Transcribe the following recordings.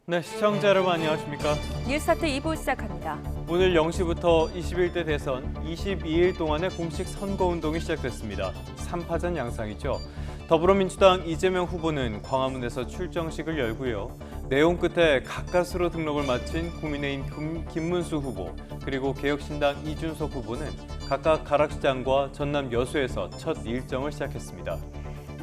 네, 시청자 여러분 안녕하십니까? 뉴스타트 2부 시작합니다. 오늘 0시부터 21대 대선 22일 동안의 공식 선거운동이 시작됐습니다. 3파전 양상이죠. 더불어민주당 이재명 후보는 광화문에서 출정식을 열고요. 내용 끝에 가까스로 등록을 마친 국민의힘 김문수 후보, 그리고 개혁신당 이준석 후보는 각각 가락시장과 전남 여수에서 첫 일정을 시작했습니다.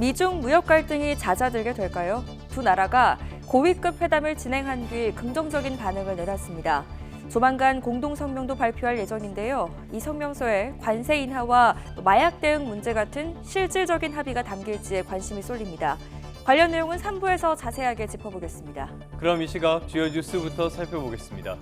미중 무역 갈등이 잦아들게 될까요? 두 나라가 고위급 회담을 진행한 뒤 긍정적인 반응을 내놨습니다. 조만간 공동성명도 발표할 예정인데요. 이 성명서에 관세 인하와 마약 대응 문제 같은 실질적인 합의가 담길지에 관심이 쏠립니다. 관련 내용은 3부에서 자세하게 짚어보겠습니다. 그럼 이 시각 주요 뉴스부터 살펴보겠습니다.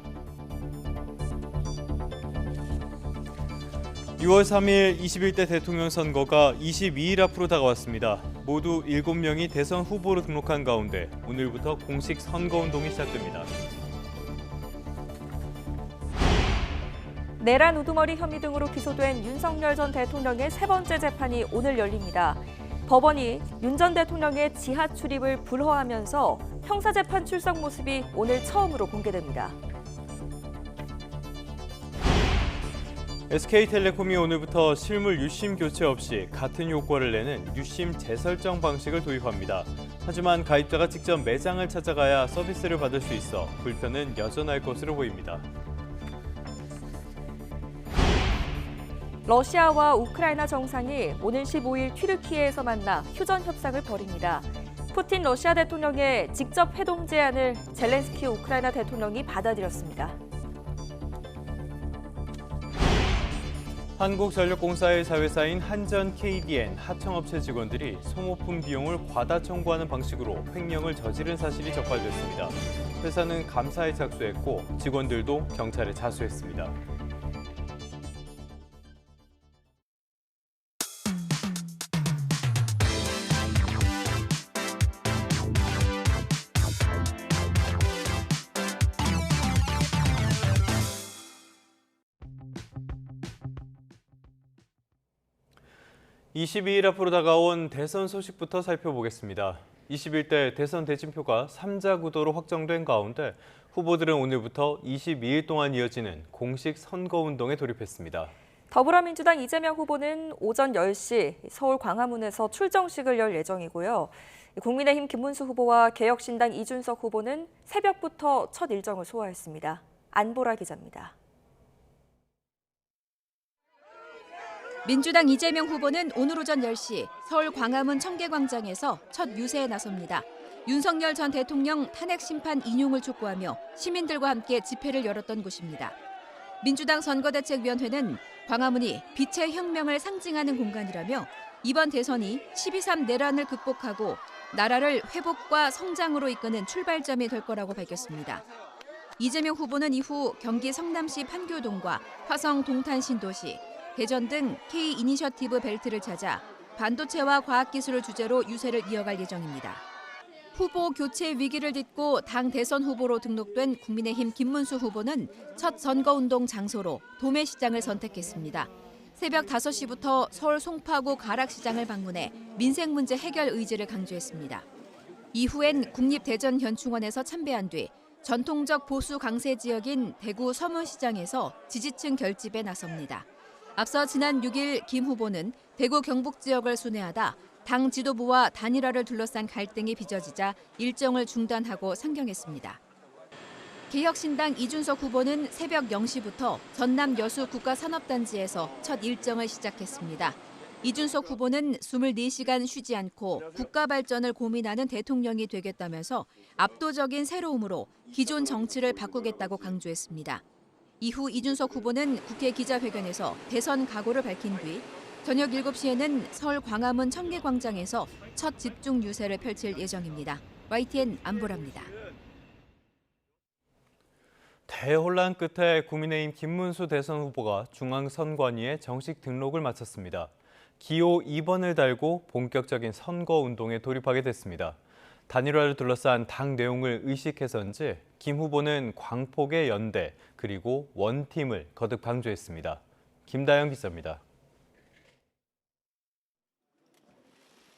6월 3일 21대 대통령 선거가 22일 앞으로 다가왔습니다. 모두 7명이 대선 후보로 등록한 가운데 오늘부터 공식 선거운동이 시작됩니다. 내란 우두머리 혐의 등으로 기소된 윤석열 전 대통령의 세 번째 재판이 오늘 열립니다. 법원이 윤 전 대통령의 지하 출입을 불허하면서 형사재판 출석 모습이 오늘 처음으로 공개됩니다. SK텔레콤이 오늘부터 실물 유심 교체 없이 같은 효과를 내는 유심 재설정 방식을 도입합니다. 하지만 가입자가 직접 매장을 찾아가야 서비스를 받을 수 있어 불편은 여전할 것으로 보입니다. 러시아와 우크라이나 정상이 오늘 15일 튀르키예에서 만나 휴전 협상을 벌입니다. 푸틴 러시아 대통령의 직접 회동 제안을 젤렌스키 우크라이나 대통령이 받아들였습니다. 한국전력공사의 자회사인 한전 KDN 하청업체 직원들이 소모품 비용을 과다 청구하는 방식으로 횡령을 저지른 사실이 적발됐습니다. 회사는 감사에 착수했고 직원들도 경찰에 자수했습니다. (22일) 앞으로 다가온 대선 소식부터 살펴보겠습니다. 21대 대선 대진표가 3자 구도로 확정된 가운데 후보들은 오늘부터 22일 동안 이어지는 공식 선거운동에 돌입했습니다. 더불어민주당 이재명 후보는 오전 10시 서울 광화문에서 출정식을 열 예정이고요. 국민의힘 김문수 후보와 개혁신당 이준석 후보는 새벽부터 첫 일정을 소화했습니다. 안보라 기자입니다. 민주당 이재명 후보는 오늘 오전 10시 서울 광화문 청계광장에서 첫 유세에 나섭니다. 윤석열 전 대통령 탄핵 심판 인용을 촉구하며 시민들과 함께 집회를 열었던 곳입니다. 민주당 선거대책위원회는 광화문이 빛의 혁명을 상징하는 공간이라며 이번 대선이 12.3 내란을 극복하고 나라를 회복과 성장으로 이끄는 출발점이 될 거라고 밝혔습니다. 이재명 후보는 이후 경기 성남시 판교동과 화성 동탄 신도시, 대전 등 K 이니셔티브 벨트를 찾아 반도체와 과학기술을 주제로 유세를 이어갈 예정입니다. 후보 교체 위기를 딛고 당 대선 후보로 등록된 국민의힘 김문수 후보는 첫 선거운동 장소로 도매시장을 선택했습니다. 새벽 5시부터 서울 송파구 가락시장을 방문해 민생 문제 해결 의지를 강조했습니다. 이후엔 국립대전현충원에서 참배한 뒤 전통적 보수 강세 지역인 대구 서문시장에서 지지층 결집에 나섭니다. 앞서 지난 6일 김 후보는 대구 경북 지역을 순회하다 당 지도부와 단일화를 둘러싼 갈등이 빚어지자 일정을 중단하고 상경했습니다. 개혁신당 이준석 후보는 새벽 0시부터 전남 여수 국가산업단지에서 첫 일정을 시작했습니다. 이준석 후보는 24시간 쉬지 않고 국가 발전을 고민하는 대통령이 되겠다면서 압도적인 새로움으로 기존 정치를 바꾸겠다고 강조했습니다. 이후 이준석 후보는 국회 기자회견에서 대선 각오를 밝힌 뒤 저녁 7시에는 서울 광화문 청계광장에서 첫 집중 유세를 펼칠 예정입니다. YTN 안보라입니다. 대혼란 끝에 국민의힘 김문수 대선 후보가 중앙선관위에 정식 등록을 마쳤습니다. 기호 2번을 달고 본격적인 선거운동에 돌입하게 됐습니다. 단일화를 둘러싼 당 내용을 의식해서인지 김 후보는 광폭의 연대 그리고 원팀을 거듭 강조했습니다. 김다영 기자입니다.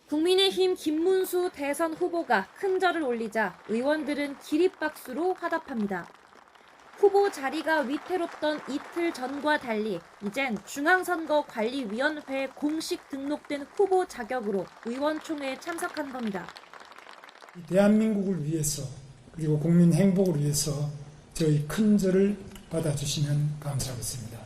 국민의힘 김문수 대선 후보가 큰 절을 올리자 의원들은 기립박수로 화답합니다. 후보 자리가 위태롭던 이틀 전과 달리 이젠 중앙선거관리위원회에 공식 등록된 후보 자격으로 의원총회에 참석한 겁니다. 대한민국을 위해서 그리고 국민 행복을 위해서 저희 큰 절을 받아주시면 감사하겠습니다.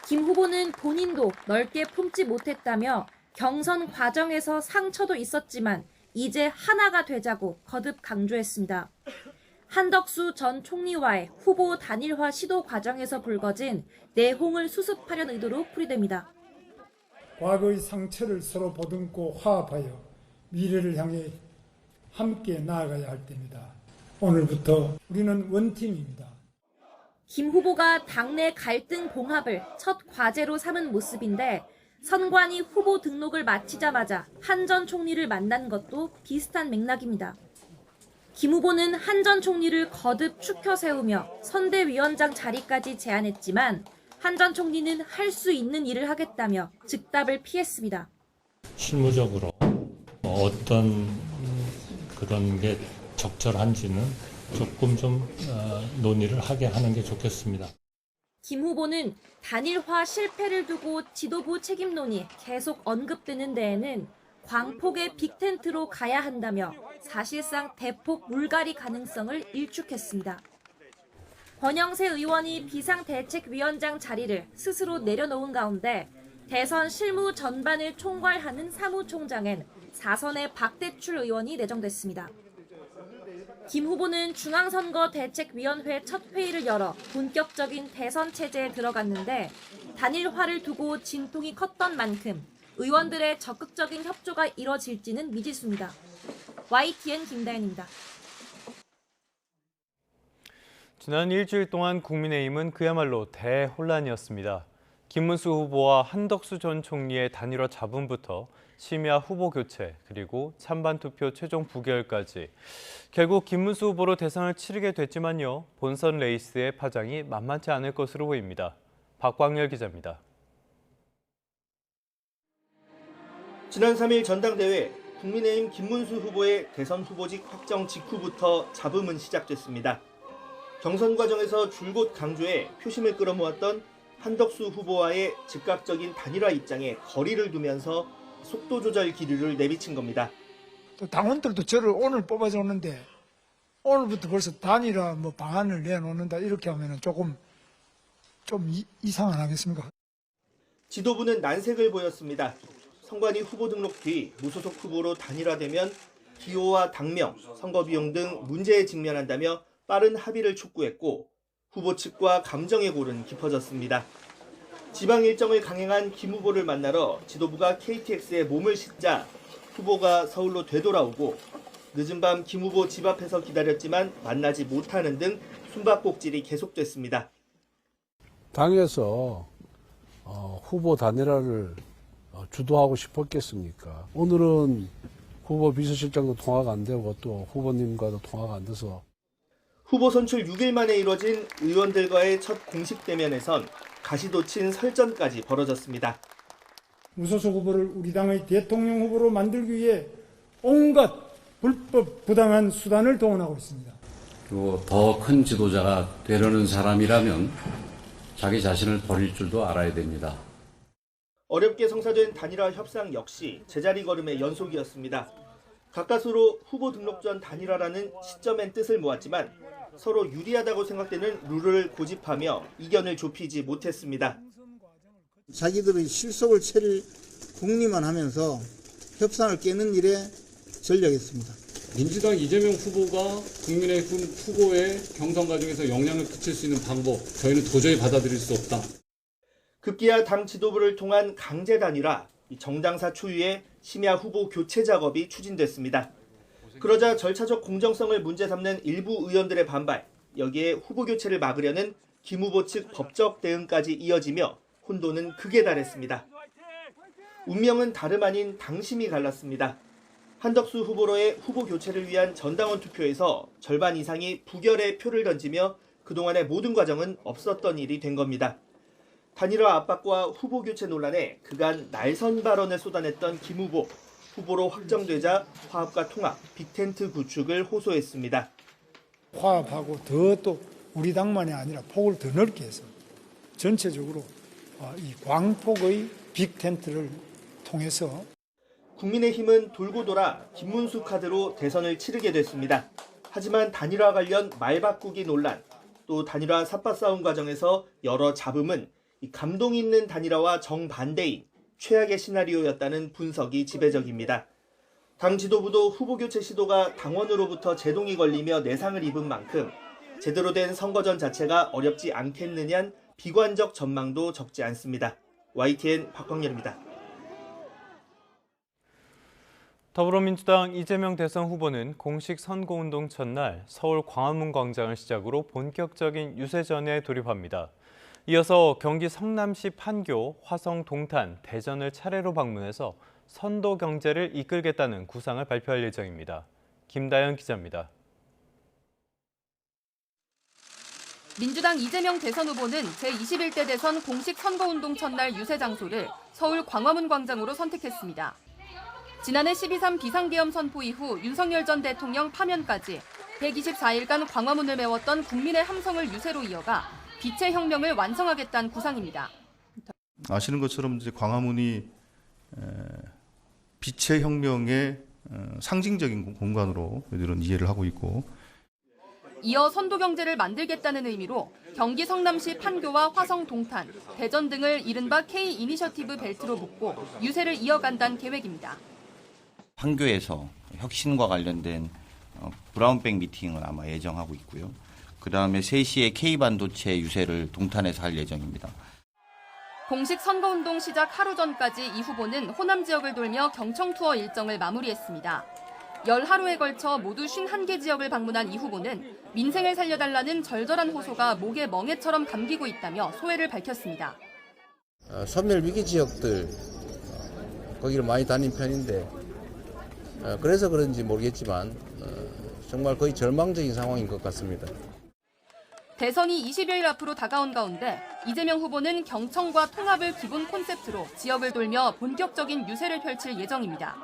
김 후보는 본인도 넓게 품지 못했다며 경선 과정에서 상처도 있었지만 이제 하나가 되자고 거듭 강조했습니다. 한덕수 전 총리와의 후보 단일화 시도 과정에서 불거진 내홍을 수습하려는 의도로 풀이됩니다. 과거의 상처를 서로 보듬고 화합하여 미래를 향해 함께 나아가야 할 때입니다. 오늘부터 우리는 원팀입니다. 김 후보가 당내 갈등 봉합을 첫 과제로 삼은 모습인데 선관위 후보 등록을 마치자마자 한 전 총리를 만난 것도 비슷한 맥락입니다. 김 후보는 한 전 총리를 거듭 추켜 세우며 선대위원장 자리까지 제안했지만 한 전 총리는 할 수 있는 일을 하겠다며 즉답을 피했습니다. 실무적으로 어떤 그런 게 적절한지는 조금 좀 논의를 하게 하는 게 좋겠습니다. 김 후보는 단일화 실패를 두고 지도부 책임론이 계속 언급되는 데에는 광폭의 빅텐트로 가야 한다며 사실상 대폭 물갈이 가능성을 일축했습니다. 권영세 의원이 비상대책위원장 자리를 스스로 내려놓은 가운데 대선 실무 전반을 총괄하는 사무총장엔 4선의 박대출 의원이 내정됐습니다. 김 후보는 중앙선거대책위원회 첫 회의를 열어 본격적인 대선 체제에 들어갔는데 단일화를 두고 진통이 컸던 만큼 의원들의 적극적인 협조가 이뤄질지는 미지수입니다. YTN 김다현입니다. 지난 일주일 동안 국민의힘은 그야말로 대혼란이었습니다. 김문수 후보와 한덕수 전 총리의 단일화 잡음부터 심야 후보 교체, 그리고 찬반 투표 최종 부결까지 결국 김문수 후보로 대선을 치르게 됐지만요. 본선 레이스의 파장이 만만치 않을 것으로 보입니다. 박광열 기자입니다. 지난 3일 전당대회 국민의힘 김문수 후보의 대선 후보직 확정 직후부터 잡음은 시작됐습니다. 경선 과정에서 줄곧 강조해 표심을 끌어모았던 한덕수 후보와의 즉각적인 단일화 입장에 거리를 두면서 속도 조절 기류를 내비친 겁니다. 또 당원들도 저를 오늘 뽑아줬는데 오늘부터 벌써 단일화 방안을 내놓는다 이렇게 하면은 좀 이상 안 하겠습니까? 지도부는 난색을 보였습니다. 선관위 후보 등록 뒤 무소속 후보로 단일화되면 기호와 당명, 선거 비용 등 문제에 직면한다며 빠른 합의를 촉구했고 후보 측과 감정의 골은 깊어졌습니다. 지방 일정을 강행한 김 후보를 만나러 지도부가 KTX에 몸을 싣자 후보가 서울로 되돌아오고 늦은 밤 김 후보 집 앞에서 기다렸지만 만나지 못하는 등 숨바꼭질이 계속됐습니다. 당에서 후보 단일화를 주도하고 싶었겠습니까? 오늘은 후보 비서실장도 통화가 안 되고 또 후보님과도 통화가 안 돼서 후보 선출 6일 만에 이뤄진 의원들과의 첫 공식 대면에선 가시도친 설전까지 벌어졌습니다. 무소속 후보를 우리 당의 대통령 후보로 만들기 위해 온갖 불법 부당한 수단을 동원하고 있습니다. 그리고 더 큰 지도자가 되려는 사람이라면 자기 자신을 버릴 줄도 알아야 됩니다. 어렵게 성사된 단일화 협상 역시 제자리 걸음의 연속이었습니다. 가까스로 후보 등록 전 단일화라는 시점엔 뜻을 모았지만 서로 유리하다고 생각되는 룰을 고집하며 이견을 좁히지 못했습니다. 자기들의 실속을 차릴 궁리만 하면서 협상을 깨는 일에 전략했습니다. 민주당 이재명 후보가 국민의힘 후보의 경선 과정에서 영향을 끼칠 수 있는 방법, 저희는 도저히 받아들일 수 없다. 급기야 당 지도부를 통한 강제 단일화, 정당사 초유의 심야 후보 교체 작업이 추진됐습니다. 그러자 절차적 공정성을 문제 삼는 일부 의원들의 반발, 여기에 후보 교체를 막으려는 김 후보 측 법적 대응까지 이어지며 혼돈은 극에 달했습니다. 운명은 다름 아닌 당심이 갈랐습니다. 한덕수 후보로의 후보 교체를 위한 전당원 투표에서 절반 이상이 부결의 표를 던지며 그동안의 모든 과정은 없었던 일이 된 겁니다. 단일화 압박과 후보 교체 논란에 그간 날선 발언을 쏟아냈던 김 후보. 후보로 확정되자 화합과 통합, 빅텐트 구축을 호소했습니다. 화합하고 더 또 우리 당만이 아니라 폭을 더 넓게 해서 전체적으로 이 광폭의 빅텐트를 통해서 국민의힘은 돌고 돌아 김문수 카드로 대선을 치르게 됐습니다. 하지만 단일화 관련 말 바꾸기 논란, 또 단일화 삿바 싸움 과정에서 여러 잡음은 이 감동 있는 단일화와 정반대인 최악의 시나리오였다는 분석이 지배적입니다. 당 지도부도 후보 교체 시도가 당원으로부터 제동이 걸리며 내상을 입은 만큼 제대로 된 선거전 자체가 어렵지 않겠느냐는 비관적 전망도 적지 않습니다. YTN 박광렬입니다. 더불어민주당 이재명 대선 후보는 공식 선거운동 첫날 서울 광화문 광장을 시작으로 본격적인 유세전에 돌입합니다. 이어서 경기 성남시 판교, 화성 동탄, 대전을 차례로 방문해서 선도 경제를 이끌겠다는 구상을 발표할 예정입니다. 김다연 기자입니다. 민주당 이재명 대선 후보는 제21대 대선 공식 선거운동 첫날 유세 장소를 서울 광화문 광장으로 선택했습니다. 지난해 12.3 비상계엄 선포 이후 윤석열 전 대통령 파면까지 124일간 광화문을 메웠던 국민의 함성을 유세로 이어가 빛의 혁명을 완성하겠다는 구상입니다. 아시는 것처럼 이제 광화문이 빛의 혁명의 상징적인 공간으로 저희들은 이해를 하고 있고, 이어 선도 경제를 만들겠다는 의미로 경기 성남시 판교와 화성 동탄, 대전 등을 이른바 K 이니셔티브 벨트로 묶고 유세를 이어간다는 계획입니다. 판교에서 혁신과 관련된 브라운백 미팅을 아마 예정하고 있고요. 그다음에 3시에 K반도체 유세를 동탄에서 할 예정입니다. 공식 선거운동 시작 하루 전까지 이 후보는 호남 지역을 돌며 경청 투어 일정을 마무리했습니다. 10하루에 걸쳐 모두 51개 지역을 방문한 이 후보는 민생을 살려달라는 절절한 호소가 목에 멍에처럼 감기고 있다며 소회를 밝혔습니다. 소멸 위기 지역들 거기를 많이 다닌 편인데 그래서 그런지 모르겠지만 정말 거의 절망적인 상황인 것 같습니다. 대선이 20여일 앞으로 다가온 가운데 이재명 후보는 경청과 통합을 기본 콘셉트로 지역을 돌며 본격적인 유세를 펼칠 예정입니다.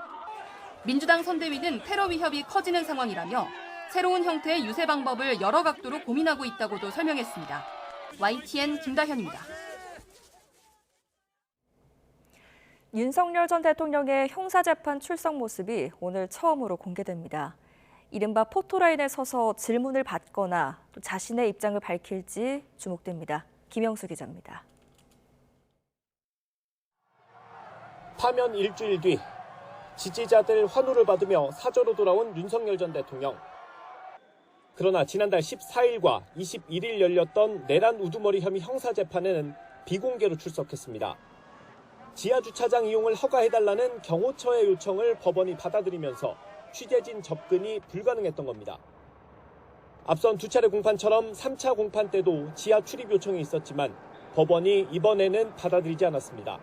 민주당 선대위는 테러 위협이 커지는 상황이라며 새로운 형태의 유세 방법을 여러 각도로 고민하고 있다고도 설명했습니다. YTN 김다현입니다. 윤석열 전 대통령의 형사재판 출석 모습이 오늘 처음으로 공개됩니다. 이른바 포토라인에 서서 질문을 받거나 또 자신의 입장을 밝힐지 주목됩니다. 김영수 기자입니다. 파면 일주일 뒤 지지자들 환호를 받으며 사저로 돌아온 윤석열 전 대통령. 그러나 지난달 14일과 21일 열렸던 내란 우두머리 혐의 형사재판에는 비공개로 출석했습니다. 지하주차장 이용을 허가해달라는 경호처의 요청을 법원이 받아들이면서 취재진 접근이 불가능했던 겁니다. 앞선 두 차례 공판처럼 3차 공판 때도 지하 출입 요청이 있었지만 법원이 이번에는 받아들이지 않았습니다.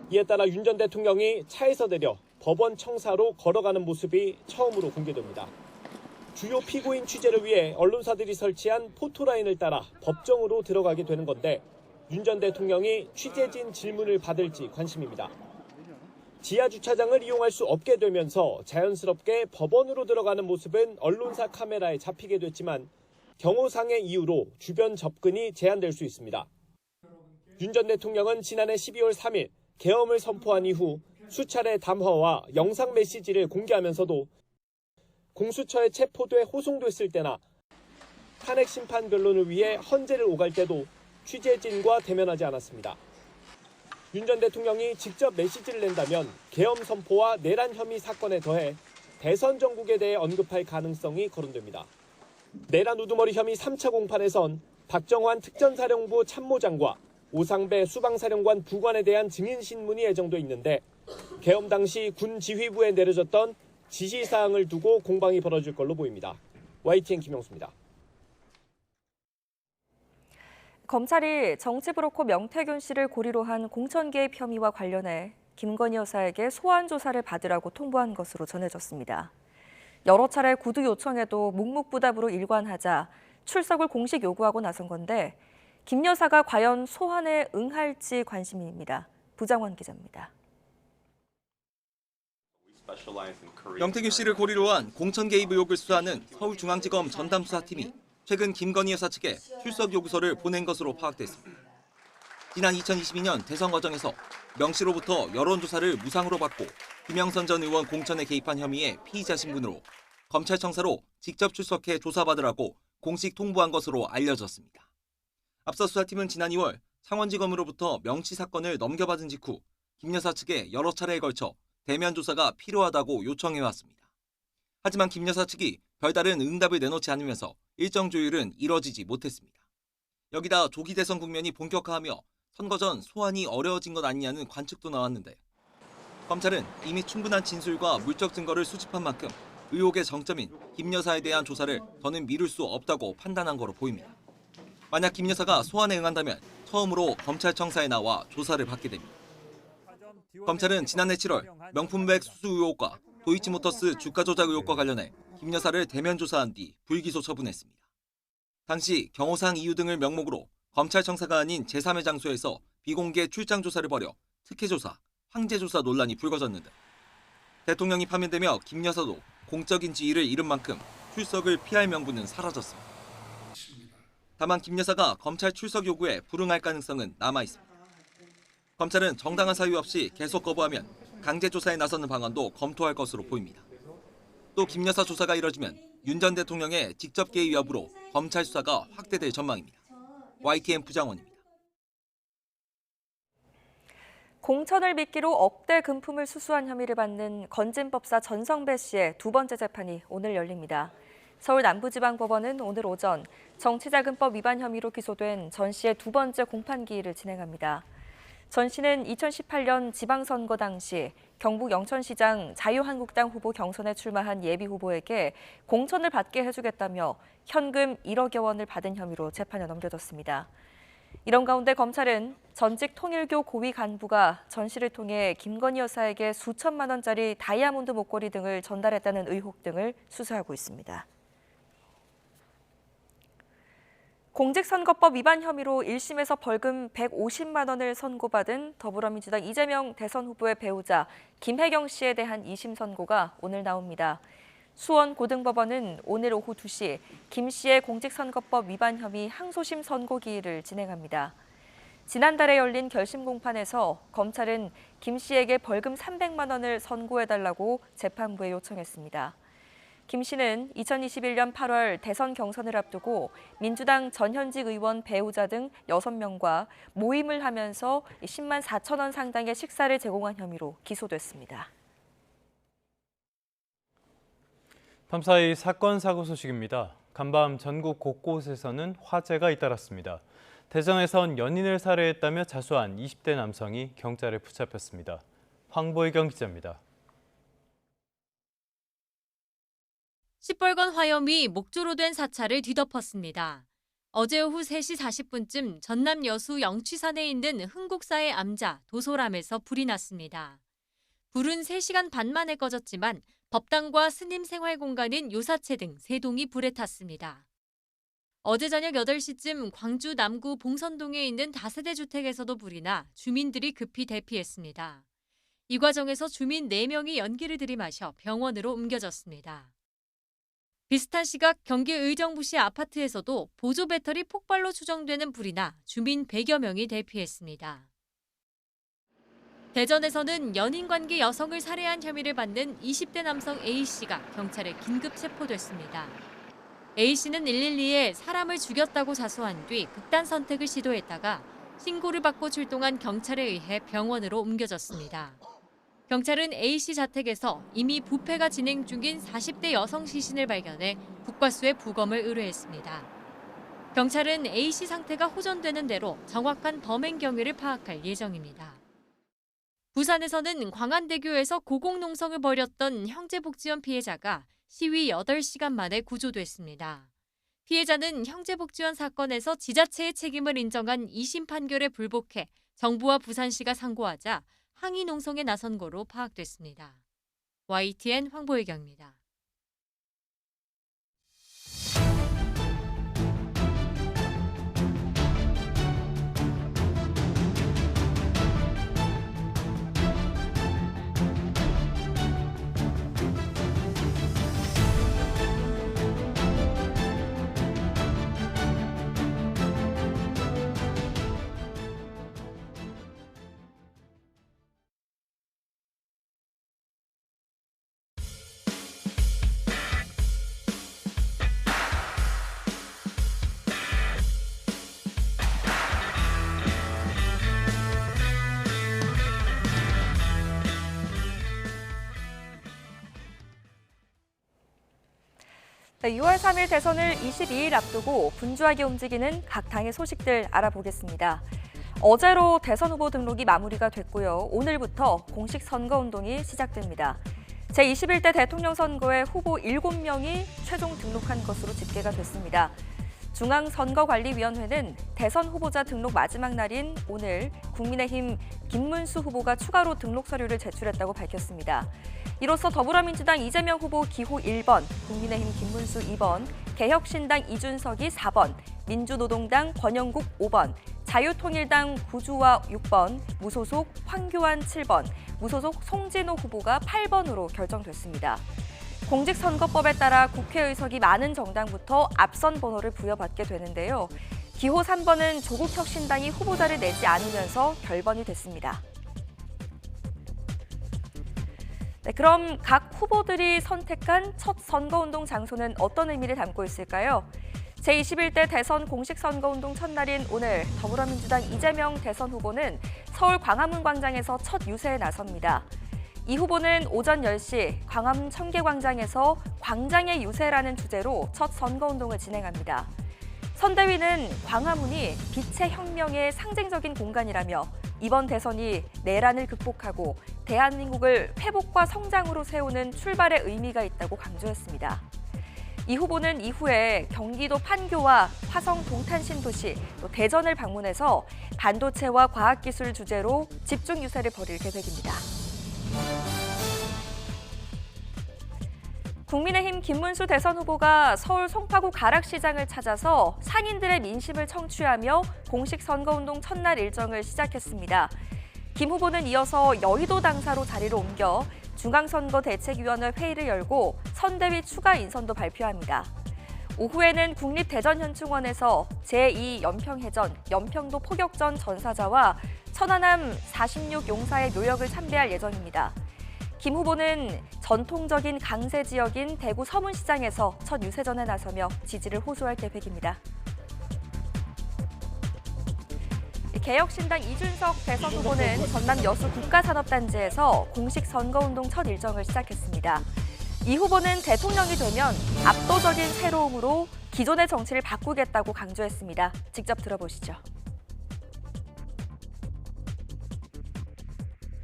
이에 따라 윤 전 대통령이 차에서 내려 법원 청사로 걸어가는 모습이 처음으로 공개됩니다. 주요 피고인 취재를 위해 언론사들이 설치한 포토라인을 따라 법정으로 들어가게 되는 건데 윤 전 대통령이 취재진 질문을 받을지 관심입니다. 지하주차장을 이용할 수 없게 되면서 자연스럽게 법원으로 들어가는 모습은 언론사 카메라에 잡히게 됐지만 경호상의 이유로 주변 접근이 제한될 수 있습니다. 윤 전 대통령은 지난해 12월 3일 계엄을 선포한 이후 수차례 담화와 영상 메시지를 공개하면서도 공수처에 체포돼 호송됐을 때나 탄핵 심판 변론을 위해 헌재를 오갈 때도 취재진과 대면하지 않았습니다. 윤 전 대통령이 직접 메시지를 낸다면 계엄 선포와 내란 혐의 사건에 더해 대선 정국에 대해 언급할 가능성이 거론됩니다. 내란 우두머리 혐의 3차 공판에선 박정환 특전사령부 참모장과 오상배 수방사령관 부관에 대한 증인 신문이 예정돼 있는데 계엄 당시 군 지휘부에 내려졌던 지시사항을 두고 공방이 벌어질 걸로 보입니다. YTN 김영수입니다. 검찰이 정치브로커 명태균 씨를 고리로 한 공천 개입 혐의와 관련해 김건희 여사에게 소환 조사를 받으라고 통보한 것으로 전해졌습니다. 여러 차례 구두 요청에도 묵묵부답으로 일관하자 출석을 공식 요구하고 나선 건데 김 여사가 과연 소환에 응할지 관심입니다. 부장원 기자입니다. 명태균 씨를 고리로 한 공천 개입 의혹을 수사하는 서울중앙지검 전담수사팀이 최근 김건희 여사 측에 출석 요구서를 보낸 것으로 파악됐습니다. 지난 2022년 대선 과정에서 명 씨로부터 여론조사를 무상으로 받고 김영선 전 의원 공천에 개입한 혐의의 피의자 신분으로 검찰청사로 직접 출석해 조사받으라고 공식 통보한 것으로 알려졌습니다. 앞서 수사팀은 지난 2월 창원지검으로부터 명 씨 사건을 넘겨받은 직후 김 여사 측에 여러 차례에 걸쳐 대면 조사가 필요하다고 요청해왔습니다. 하지만 김 여사 측이 별다른 응답을 내놓지 않으면서 일정 조율은 이뤄지지 못했습니다. 여기다 조기 대선 국면이 본격화하며 선거 전 소환이 어려워진 것 아니냐는 관측도 나왔는데 검찰은 이미 충분한 진술과 물적 증거를 수집한 만큼 의혹의 정점인 김 여사에 대한 조사를 더는 미룰 수 없다고 판단한 거로 보입니다. 만약 김 여사가 소환에 응한다면 처음으로 검찰청사에 나와 조사를 받게 됩니다. 검찰은 지난해 7월 명품백 수수 의혹과 도이치모터스 주가 조작 의혹과 관련해 김 여사를 대면 조사한 뒤 불기소 처분했습니다. 당시 경호상 이유 등을 명목으로 검찰청사가 아닌 제3의 장소에서 비공개 출장 조사를 벌여 특혜조사, 황제조사 논란이 불거졌는데 대통령이 파면되며 김 여사도 공적인 지위를 잃은 만큼 출석을 피할 명분은 사라졌습니다. 다만 김 여사가 검찰 출석 요구에 불응할 가능성은 남아있습니다. 검찰은 정당한 사유 없이 계속 거부하면 강제 조사에 나서는 방안도 검토할 것으로 보입니다. 또 김 여사 조사가 이뤄지면 윤 전 대통령의 직접 개입 여부로 검찰 수사가 확대될 전망입니다. YTN 부장원입니다. 공천을 미끼로 억대 금품을 수수한 혐의를 받는 건진법사 전성배 씨의 두 번째 재판이 오늘 열립니다. 서울 남부지방법원은 오늘 오전 정치자금법 위반 혐의로 기소된 전 씨의 두 번째 공판기일을 진행합니다. 전 씨는 2018년 지방선거 당시 경북 영천시장 자유한국당 후보 경선에 출마한 예비 후보에게 공천을 받게 해주겠다며 현금 1억여 원을 받은 혐의로 재판에 넘겨졌습니다. 이런 가운데 검찰은 전직 통일교 고위 간부가 전 씨를 통해 김건희 여사에게 수천만 원짜리 다이아몬드 목걸이 등을 전달했다는 의혹 등을 수사하고 있습니다. 공직선거법 위반 혐의로 1심에서 벌금 150만 원을 선고받은 더불어민주당 이재명 대선 후보의 배우자 김혜경 씨에 대한 2심 선고가 오늘 나옵니다. 수원고등법원은 오늘 오후 2시 김 씨의 공직선거법 위반 혐의 항소심 선고기일을 진행합니다. 지난달에 열린 결심 공판에서 검찰은 김 씨에게 벌금 300만 원을 선고해달라고 재판부에 요청했습니다. 김 씨는 2021년 8월 대선 경선을 앞두고 민주당 전현직 의원 배우자 등 6명과 모임을 하면서 10만 4천 원 상당의 식사를 제공한 혐의로 기소됐습니다. 다음 사이 사건 사고 소식입니다. 간밤 전국 곳곳에서는 화재가 잇따랐습니다. 대전에선 연인을 살해했다며 자수한 20대 남성이 경찰에 붙잡혔습니다. 황보이경 기자입니다. 시뻘건 화염이 목조로 된 사찰을 뒤덮었습니다. 어제 오후 3시 40분쯤 전남 여수 영취산에 있는 흥국사의 암자 도소람에서 불이 났습니다. 불은 3시간 반 만에 꺼졌지만 법당과 스님 생활 공간인 요사체 등 3동이 불에 탔습니다. 어제 저녁 8시쯤 광주 남구 봉선동에 있는 다세대 주택에서도 불이 나 주민들이 급히 대피했습니다. 이 과정에서 주민 4명이 연기를 들이마셔 병원으로 옮겨졌습니다. 비슷한 시각 경기 의정부시 아파트에서도 보조 배터리 폭발로 추정되는 불이 나 주민 100여 명이 대피했습니다. 대전에서는 연인 관계 여성을 살해한 혐의를 받는 20대 남성 A씨가 경찰에 긴급 체포됐습니다. A씨는 112에 사람을 죽였다고 자수한 뒤 극단 선택을 시도했다가 신고를 받고 출동한 경찰에 의해 병원으로 옮겨졌습니다. 경찰은 A씨 자택에서 이미 부패가 진행 중인 40대 여성 시신을 발견해 국과수에 부검을 의뢰했습니다. 경찰은 A씨 상태가 호전되는 대로 정확한 범행 경위를 파악할 예정입니다. 부산에서는 광안대교에서 고공농성을 벌였던 형제복지원 피해자가 시위 8시간 만에 구조됐습니다. 피해자는 형제복지원 사건에서 지자체의 책임을 인정한 2심 판결에 불복해 정부와 부산시가 상고하자 항의 농성에 나선 거로 파악됐습니다. YTN 황보혜경입니다. 네, 6월 3일 대선을 22일 앞두고 분주하게 움직이는 각 당의 소식들 알아보겠습니다. 어제로 대선 후보 등록이 마무리가 됐고요. 오늘부터 공식 선거운동이 시작됩니다. 제21대 대통령 선거에 후보 7명이 최종 등록한 것으로 집계가 됐습니다. 중앙선거관리위원회는 대선 후보자 등록 마지막 날인 오늘 국민의힘 김문수 후보가 추가로 등록 서류를 제출했다고 밝혔습니다. 이로써 더불어민주당 이재명 후보 기호 1번, 국민의힘 김문수 2번, 개혁신당 이준석이 4번, 민주노동당 권영국 5번, 자유통일당 구주화 6번, 무소속 황교안 7번, 무소속 송진호 후보가 8번으로 결정됐습니다. 공직선거법에 따라 국회의석이 많은 정당부터 앞선 번호를 부여받게 되는데요. 기호 3번은 조국혁신당이 후보자를 내지 않으면서 결번이 됐습니다. 네, 그럼 각 후보들이 선택한 첫 선거운동 장소는 어떤 의미를 담고 있을까요? 제21대 대선 공식 선거운동 첫날인 오늘 더불어민주당 이재명 대선 후보는 서울 광화문 광장에서 첫 유세에 나섭니다. 이 후보는 오전 10시 광화문 청계광장에서 광장의 유세라는 주제로 첫 선거운동을 진행합니다. 선대위는 광화문이 빛의 혁명의 상징적인 공간이라며 이번 대선이 내란을 극복하고 대한민국을 회복과 성장으로 세우는 출발의 의미가 있다고 강조했습니다. 이 후보는 이후에 경기도 판교와 화성 동탄 신도시, 또 대전을 방문해서 반도체와 과학기술 주제로 집중 유세를 벌일 계획입니다. 국민의힘 김문수 대선 후보가 서울 송파구 가락시장을 찾아서 상인들의 민심을 청취하며 공식 선거운동 첫날 일정을 시작했습니다. 김 후보는 이어서 여의도 당사로 자리를 옮겨 중앙선거대책위원회 회의를 열고 선대위 추가 인선도 발표합니다. 오후에는 국립대전현충원에서 제2연평해전, 연평도 포격전 전사자와 천안함 46 용사의 묘역을 참배할 예정입니다. 김 후보는 전통적인 강세 지역인 대구 서문시장에서 첫 유세전에 나서며 지지를 호소할 계획입니다. 개혁신당 이준석 대선 후보는 전남 여수 국가산업단지에서 공식 선거운동 첫 일정을 시작했습니다. 이 후보는 대통령이 되면 압도적인 새로움으로 기존의 정치를 바꾸겠다고 강조했습니다. 직접 들어보시죠.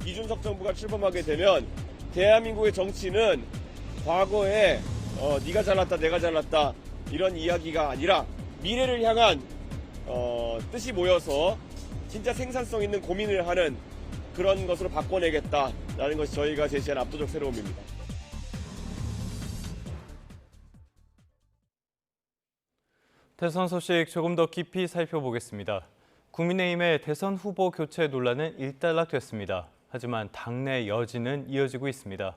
이준석 정부가 출범하게 되면 대한민국의 정치는 과거에 네가 잘났다 내가 잘났다 이런 이야기가 아니라 미래를 향한 뜻이 모여서 진짜 생산성 있는 고민을 하는 그런 것으로 바꿔내겠다라는 것이 저희가 제시한 압도적 새로움입니다. 대선 소식 조금 더 깊이 살펴보겠습니다. 국민의힘의 대선 후보 교체 논란은 일단락됐습니다. 하지만 당내 여지는 이어지고 있습니다.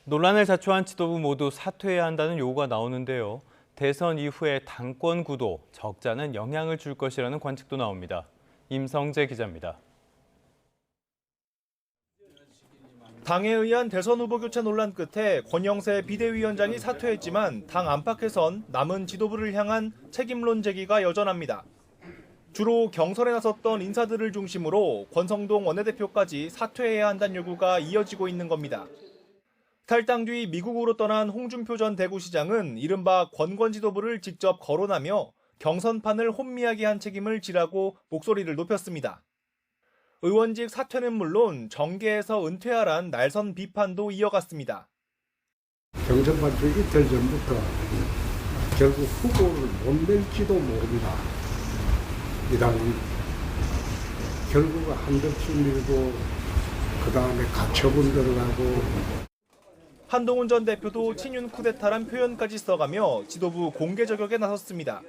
논란을 자초한 지도부 모두 사퇴해야 한다는 요구가 나오는데요. 대선 이후에 당권 구도, 적자는 영향을 줄 것이라는 관측도 나옵니다. 임성재 기자입니다. 당에 의한 대선 후보 교체 논란 끝에 권영세 비대위원장이 사퇴했지만 당 안팎에선 남은 지도부를 향한 책임론 제기가 여전합니다. 주로 경선에 나섰던 인사들을 중심으로 권성동 원내대표까지 사퇴해야 한다는 요구가 이어지고 있는 겁니다. 탈당 뒤 미국으로 떠난 홍준표 전 대구시장은 이른바 권권 지도부를 직접 거론하며 경선판을 혼미하게 한 책임을 지라고 목소리를 높였습니다. 의원직 사퇴는 물론 정계에서 은퇴하란 날선 비판도 이어갔습니다. 경선 발표 이틀 전부터 결국 후보를 못 낼지도 모른다. 이 당은 결국 한덕수 밀고 그 다음에 가처분 들어가고. 한동훈 전 대표도 친윤 쿠데타란 표현까지 써가며 지도부 공개 저격에 나섰습니다.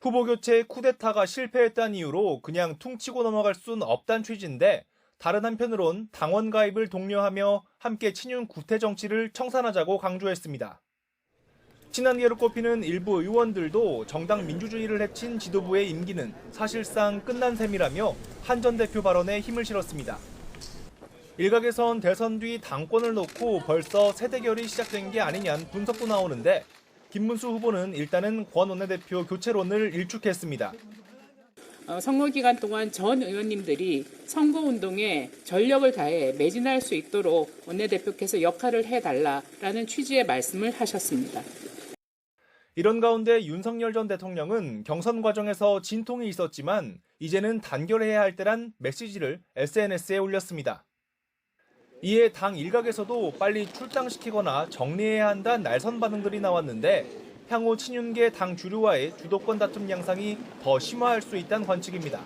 후보 교체 쿠데타가 실패했다는 이유로 그냥 퉁치고 넘어갈 순 없다는 취지인데 다른 한편으론 당원 가입을 독려하며 함께 친윤 구태 정치를 청산하자고 강조했습니다. 친한계로 꼽히는 일부 의원들도 정당 민주주의를 해친 지도부의 임기는 사실상 끝난 셈이라며 한 전 대표 발언에 힘을 실었습니다. 일각에선 대선 뒤 당권을 놓고 벌써 세대결이 시작된 게 아니냐는 분석도 나오는데 김문수 후보는 일단은 권 원내대표 교체론을 일축했습니다. 선거 기간 동안 전 의원님들이 선거운동에 전력을 다해 매진할 수 있도록 원내대표께서 역할을 해달라라는 취지의 말씀을 하셨습니다. 이런 가운데 윤석열 전 대통령은 경선 과정에서 진통이 있었지만 이제는 단결해야 할 때란 메시지를 SNS에 올렸습니다. 이에 당 일각에서도 빨리 출당시키거나 정리해야 한다는 날선 반응들이 나왔는데 향후 친윤계 당 주류와의 주도권 다툼 양상이 더 심화할 수 있다는 관측입니다.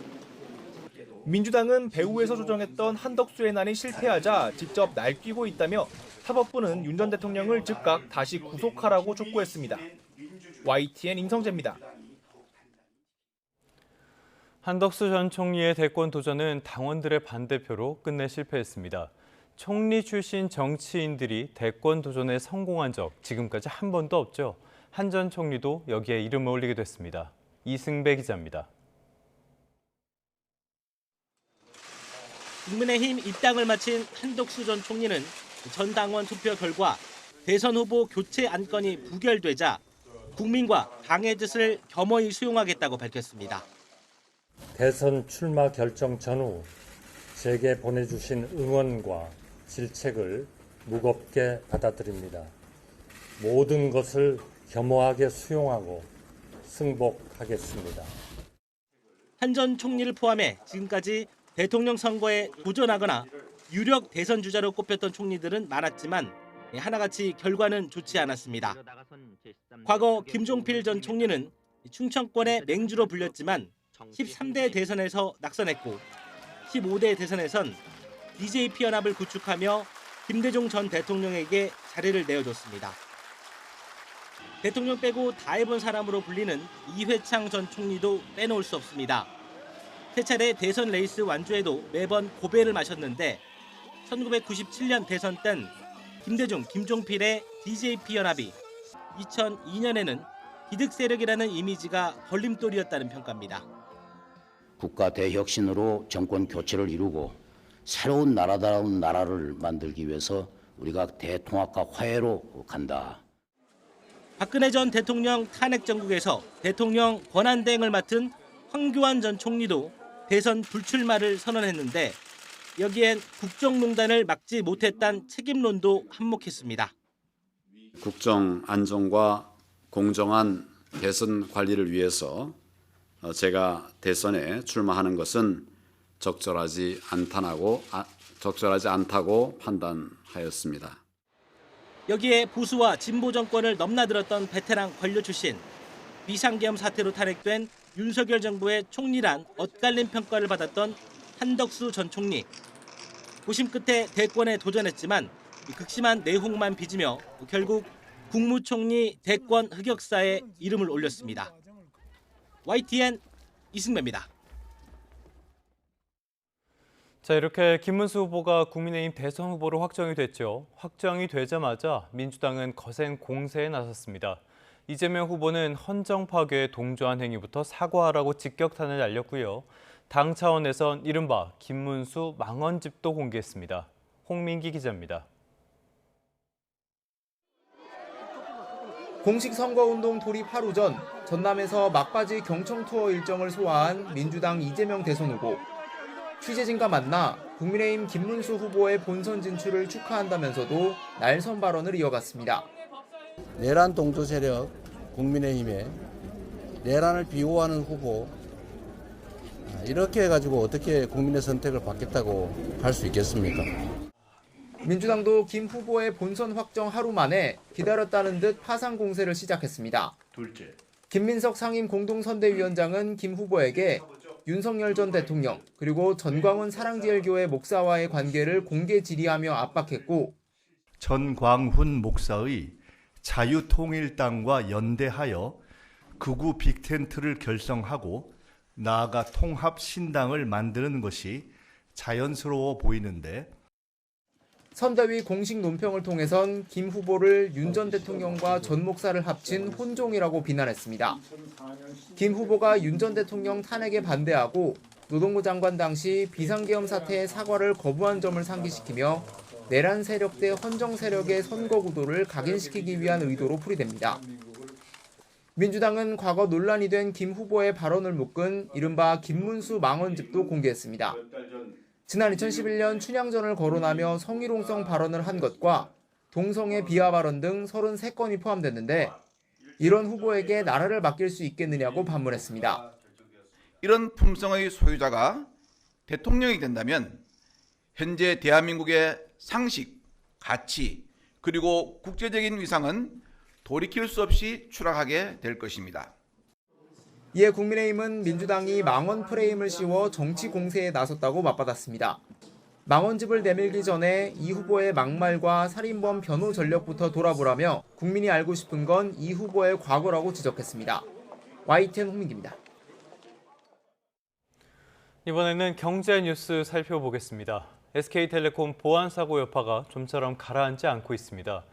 민주당은 배후에서 조정했던 한덕수의 난이 실패하자 직접 날뛰고 있다며 사법부는 윤 전 대통령을 즉각 다시 구속하라고 촉구했습니다. YTN 임성재입니다. 한덕수 전 총리의 대권 도전은 당원들의 반대표로 끝내 실패했습니다. 총리 출신 정치인들이 대권 도전에 성공한 적 지금까지 한 번도 없죠. 한 전 총리도 여기에 이름을 올리게 됐습니다. 이승배 기자입니다. 국민의힘 입당을 마친 한덕수 전 총리는 전 당원 투표 결과 대선 후보 교체 안건이 부결되자 국민과 당의 뜻을 겸허히 수용하겠다고 밝혔습니다. 대선 출마 결정 전후 제게 보내주신 응원과 질책을 무겁게 받아들입니다. 모든 것을 겸허하게 수용하고 승복하겠습니다. 한 전 총리를 포함해 지금까지 대통령 선거에 도전하거나 유력 대선 주자로 꼽혔던 총리들은 많았지만 하나같이 결과는 좋지 않았습니다. 과거 김종필 전 총리는 충청권의 맹주로 불렸지만 13대 대선에서 낙선했고 15대 대선에선 DJP 연합을 구축하며 김대중 전 대통령에게 자리를 내어줬습니다. 대통령 빼고 다 해본 사람으로 불리는 이회창 전 총리도 빼놓을 수 없습니다. 세 차례 대선 레이스 완주에도 매번 고배를 마셨는데 1997년 대선 땐 김대중, 김종필의 DJP 연합이 2002년에는 기득 세력이라는 이미지가 걸림돌이었다는 평가입니다. 국가 대혁신으로 정권 교체를 이루고 새로운 나라다운 나라를 만들기 위해서 우리가 대통합과 화해로 간다. 박근혜 전 대통령 탄핵 정국에서 대통령 권한대행을 맡은 황교안 전 총리도 대선 불출마를 선언했는데 여기엔 국정농단을 막지 못했다는 책임론도 한몫했습니다. 국정 안정과 공정한 대선 관리를 위해서 제가 대선에 출마하는 것은 적절하지 않다고 판단하였습니다. 여기에 보수와 진보 정권을 넘나들었던 베테랑 관료 출신, 비상계엄 사태로 탄핵된 윤석열 정부의 총리란 엇갈린 평가를 받았던 한덕수 전 총리. 고심 끝에 대권에 도전했지만 극심한 내홍만 빚으며 결국 국무총리 대권 흑역사에 이름을 올렸습니다. YTN 이승배입니다. 자, 이렇게 김문수 후보가 국민의힘 대선 후보로 확정이 됐죠. 확정이 되자마자 민주당은 거센 공세에 나섰습니다. 이재명 후보는 헌정 파괴에 동조한 행위부터 사과하라고 직격탄을 날렸고요. 당 차원에선 이른바 김문수 망언집도 공개했습니다. 홍민기 기자입니다. 공식 선거운동 돌입 하루 전 전남에서 막바지 경청 투어 일정을 소화한 민주당 이재명 대선 후보. 취재진과 만나 국민의힘 김문수 후보의 본선 진출을 축하한다면서도 날선 발언을 이어갔습니다. 내란 동조 세력 국민의힘에 내란을 비호하는 후보 이렇게 해가지고 어떻게 국민의 선택을 받겠다고 할 수 있겠습니까? 민주당도 김 후보의 본선 확정 하루 만에 기다렸다는 듯 파상 공세를 시작했습니다. 김민석 상임 공동선대위원장은 김 후보에게 윤석열 전 대통령 그리고 전광훈 사랑제일교회 목사와의 관계를 공개 질의하며 압박했고 전광훈 목사의 자유통일당과 연대하여 극우 빅텐트를 결성하고 나아가 통합신당을 만드는 것이 자연스러워 보이는데 선대위 공식 논평을 통해선 김 후보를 윤 전 대통령과 전 목사를 합친 혼종이라고 비난했습니다. 김 후보가 윤 전 대통령 탄핵에 반대하고 노동부 장관 당시 비상계엄 사태의 사과를 거부한 점을 상기시키며 내란 세력 대 헌정 세력의 선거 구도를 각인시키기 위한 의도로 풀이됩니다. 민주당은 과거 논란이 된 김 후보의 발언을 묶은 이른바 김문수 망언집도 공개했습니다. 지난 2011년 춘향전을 거론하며 성희롱성 발언을 한 것과 동성애 비하 발언 등 33건이 포함됐는데 이런 후보에게 나라를 맡길 수 있겠느냐고 반문했습니다. 이런 품성의 소유자가 대통령이 된다면 현재 대한민국의 상식, 가치, 그리고 국제적인 위상은 돌이킬 수 없이 추락하게 될 것입니다. 이에 국민의힘은 민주당이 망원 프레임을 씌워 정치 공세에 나섰다고 맞받았습니다. 망원집을 내밀기 전에 이 후보의 막말과 살인범 변호 전력부터 돌아보라며 국민이 알고 싶은 건 이 후보의 과거라고 지적했습니다. YTN 홍민기입니다. 이번에는 경제 뉴스 살펴보겠습니다. SK텔레콤 보안사고 여파가 좀처럼 가라앉지 않고 있습니다.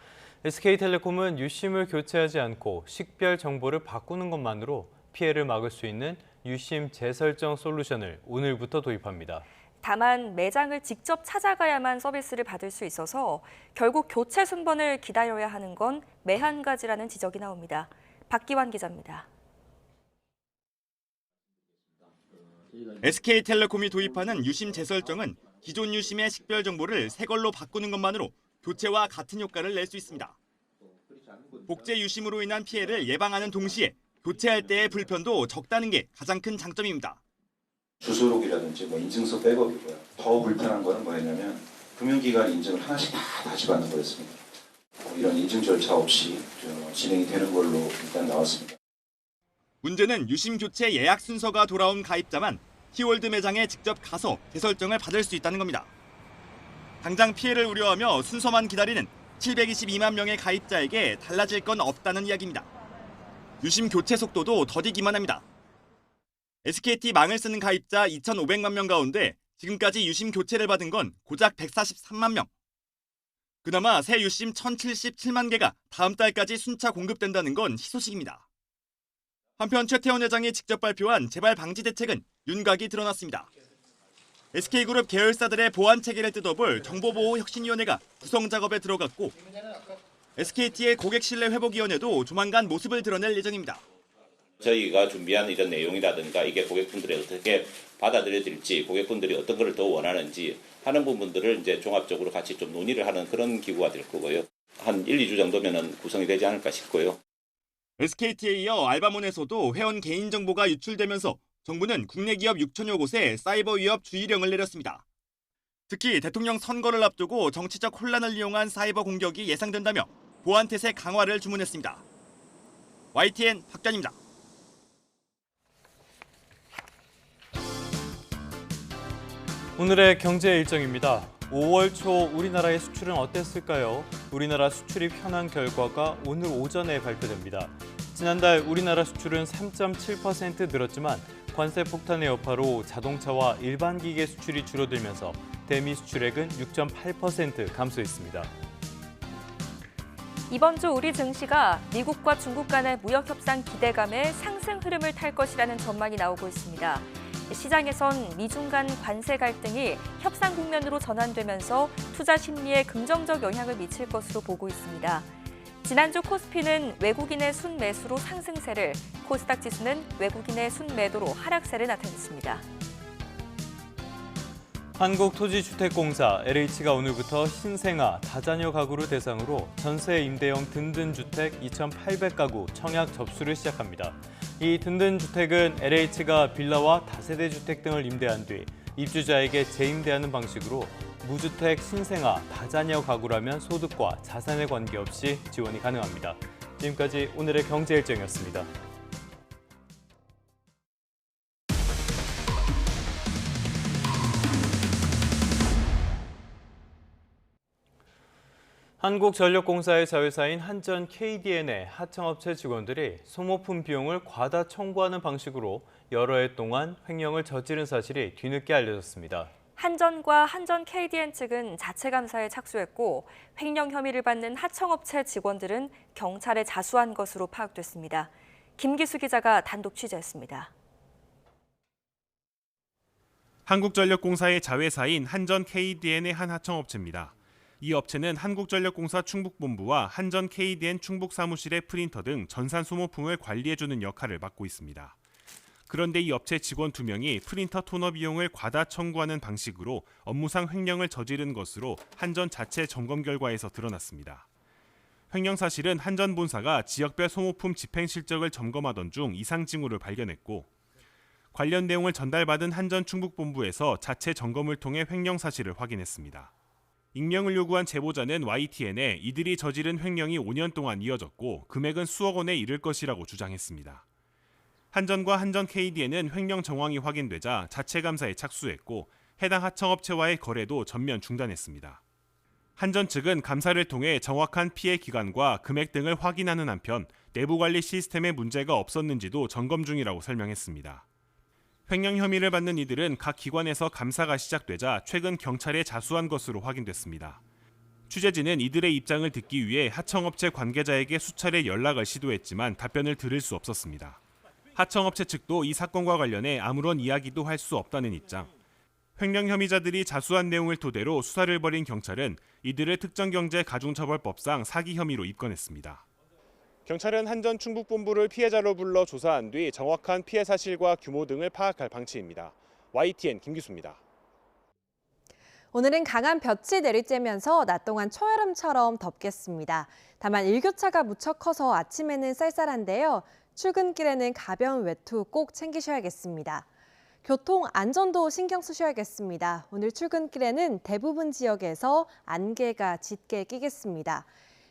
SK텔레콤은 유심을 교체하지 않고 식별 정보를 바꾸는 것만으로 피해를 막을 수 있는 유심 재설정 솔루션을 오늘부터 도입합니다. 다만 매장을 직접 찾아가야만 서비스를 받을 수 있어서 결국 교체 순번을 기다려야 하는 건 매한가지라는 지적이 나옵니다. 박기환 기자입니다. SK텔레콤이 도입하는 유심 재설정은 기존 유심의 식별 정보를 새 걸로 바꾸는 것만으로 교체와 같은 효과를 낼 수 있습니다. 복제 유심으로 인한 피해를 예방하는 동시에 교체할 때의 불편도 적다는 게 가장 큰 장점입니다. 주소록이라든지 인증서 백업이고요. 더 불편한 거는 뭐였냐면 금융기관 인증을 하나씩 다 다시 받는 거였습니다. 이런 인증 절차 없이 진행이 되는 걸로 일단 나왔습니다. 문제는 유심 교체 예약 순서가 돌아온 가입자만 키월드 매장에 직접 가서 재설정을 받을 수 있다는 겁니다. 당장 피해를 우려하며 순서만 기다리는 722만 명의 가입자에게 달라질 건 없다는 이야기입니다. 유심 교체 속도도 더디기만 합니다. SKT 망을 쓰는 가입자 2,500만 명 가운데 지금까지 유심 교체를 받은 건 고작 143만 명. 그나마 새 유심 1,077만 개가 다음 달까지 순차 공급된다는 건 희소식입니다. 한편 최태원 회장이 직접 발표한 재발 방지 대책은 윤곽이 드러났습니다. SK그룹 계열사들의 보안 체계를 뜯어볼 정보보호혁신위원회가 구성 작업에 들어갔고 SKT의 고객신뢰회복위원회도 조만간 모습을 드러낼 예정입니다. 저희가 준비한 이런 내용이라든가 이게 고객분들이 어떻게 받아들여질지, 고객분들이 어떤 것을 더 원하는지 하는 부분들을 이제 종합적으로 같이 좀 논의를 하는 그런 기구가 될 거고요. 한 1, 2주 정도면은 구성이 되지 않을까 싶고요. SKT에 이어 알바몬에서도 회원 개인정보가 유출되면서 정부는 국내 기업 6천여 곳에 사이버 위협 주의령을 내렸습니다. 특히 대통령 선거를 앞두고 정치적 혼란을 이용한 사이버 공격이 예상된다며 보안 태세 강화를 주문했습니다. YTN 박단입니다. 오늘의 경제 일정입니다. 5월 초 우리나라의 수출은 어땠을까요? 우리나라 수출이 편한 결과가 오늘 오전에 발표됩니다. 지난달 우리나라 수출은 3.7% 늘었지만 관세 폭탄의 여파로 자동차와 일반 기계 수출이 줄어들면서 대미 수출액은 6.8% 감소했습니다. 이번 주 우리 증시가 미국과 중국 간의 무역 협상 기대감에 상승 흐름을 탈 것이라는 전망이 나오고 있습니다. 시장에선 미중 간 관세 갈등이 협상 국면으로 전환되면서 투자 심리에 긍정적 영향을 미칠 것으로 보고 있습니다. 지난주 코스피는 외국인의 순매수로 상승세를, 코스닥 지수는 외국인의 순매도로 하락세를 나타냈습니다. 한국토지주택공사 LH가 오늘부터 신생아, 다자녀 가구를 대상으로 전세 임대형 든든주택 2,800가구 청약 접수를 시작합니다. 이 든든주택은 LH가 빌라와 다세대 주택 등을 임대한 뒤 입주자에게 재임대하는 방식으로 무주택 신생아, 다자녀 가구라면 소득과 자산에 관계없이 지원이 가능합니다. 지금까지 오늘의 경제 일정이었습니다. 한국전력공사의 자회사인 한전 KDN의 하청업체 직원들이 소모품 비용을 과다 청구하는 방식으로 여러 해 동안 횡령을 저지른 사실이 뒤늦게 알려졌습니다. 한전과 한전 KDN 측은 자체 감사에 착수했고 횡령 혐의를 받는 하청업체 직원들은 경찰에 자수한 것으로 파악됐습니다. 김기수 기자가 단독 취재했습니다. 한국전력공사의 자회사인 한전 KDN의 한 하청업체입니다. 이 업체는 한국전력공사 충북본부와 한전 KDN 충북 사무실의 프린터 등 전산 소모품을 관리해주는 역할을 맡고 있습니다. 그런데 이 업체 직원 2명이 프린터 토너 비용을 과다 청구하는 방식으로 업무상 횡령을 저지른 것으로 한전 자체 점검 결과에서 드러났습니다. 횡령사실은 한 전 본사가 지역별 소모품 집행 실적을 점검하던 중 이상 징후를 발견했고 관련 내용을 전달받은 한 전 충북본부에서 자체 점검을 통해 횡령 사실을 확인했습니다. 익명을 요구한 제보자는 YTN에 이들이 저지른 횡령이 5년 동안 이어졌고 금액은 수억 원에 이를 것이라고 주장했습니다. 한전과 한전 KDN은 횡령 정황이 확인되자 자체 감사에 착수했고 해당 하청업체와의 거래도 전면 중단했습니다. 한전 측은 감사를 통해 정확한 피해 기간과 금액 등을 확인하는 한편 내부 관리 시스템에 문제가 없었는지도 점검 중이라고 설명했습니다. 횡령 혐의를 받는 이들은 각 기관에서 감사가 시작되자 최근 경찰에 자수한 것으로 확인됐습니다. 취재진은 이들의 입장을 듣기 위해 하청업체 관계자에게 수차례 연락을 시도했지만 답변을 들을 수 없었습니다. 하청업체 측도 이 사건과 관련해 아무런 이야기도 할 수 없다는 입장. 횡령 혐의자들이 자수한 내용을 토대로 수사를 벌인 경찰은 이들을 특정경제가중처벌법상 사기 혐의로 입건했습니다. 경찰은 한전 충북본부를 피해자로 불러 조사한 뒤 정확한 피해 사실과 규모 등을 파악할 방침입니다. YTN 김기수입니다. 오늘은 강한 볕이 내리쬐면서 낮 동안 초여름처럼 덥겠습니다. 다만 일교차가 무척 커서 아침에는 쌀쌀한데요. 출근길에는 가벼운 외투 꼭 챙기셔야겠습니다. 교통 안전도 신경 쓰셔야겠습니다. 오늘 출근길에는 대부분 지역에서 안개가 짙게 끼겠습니다.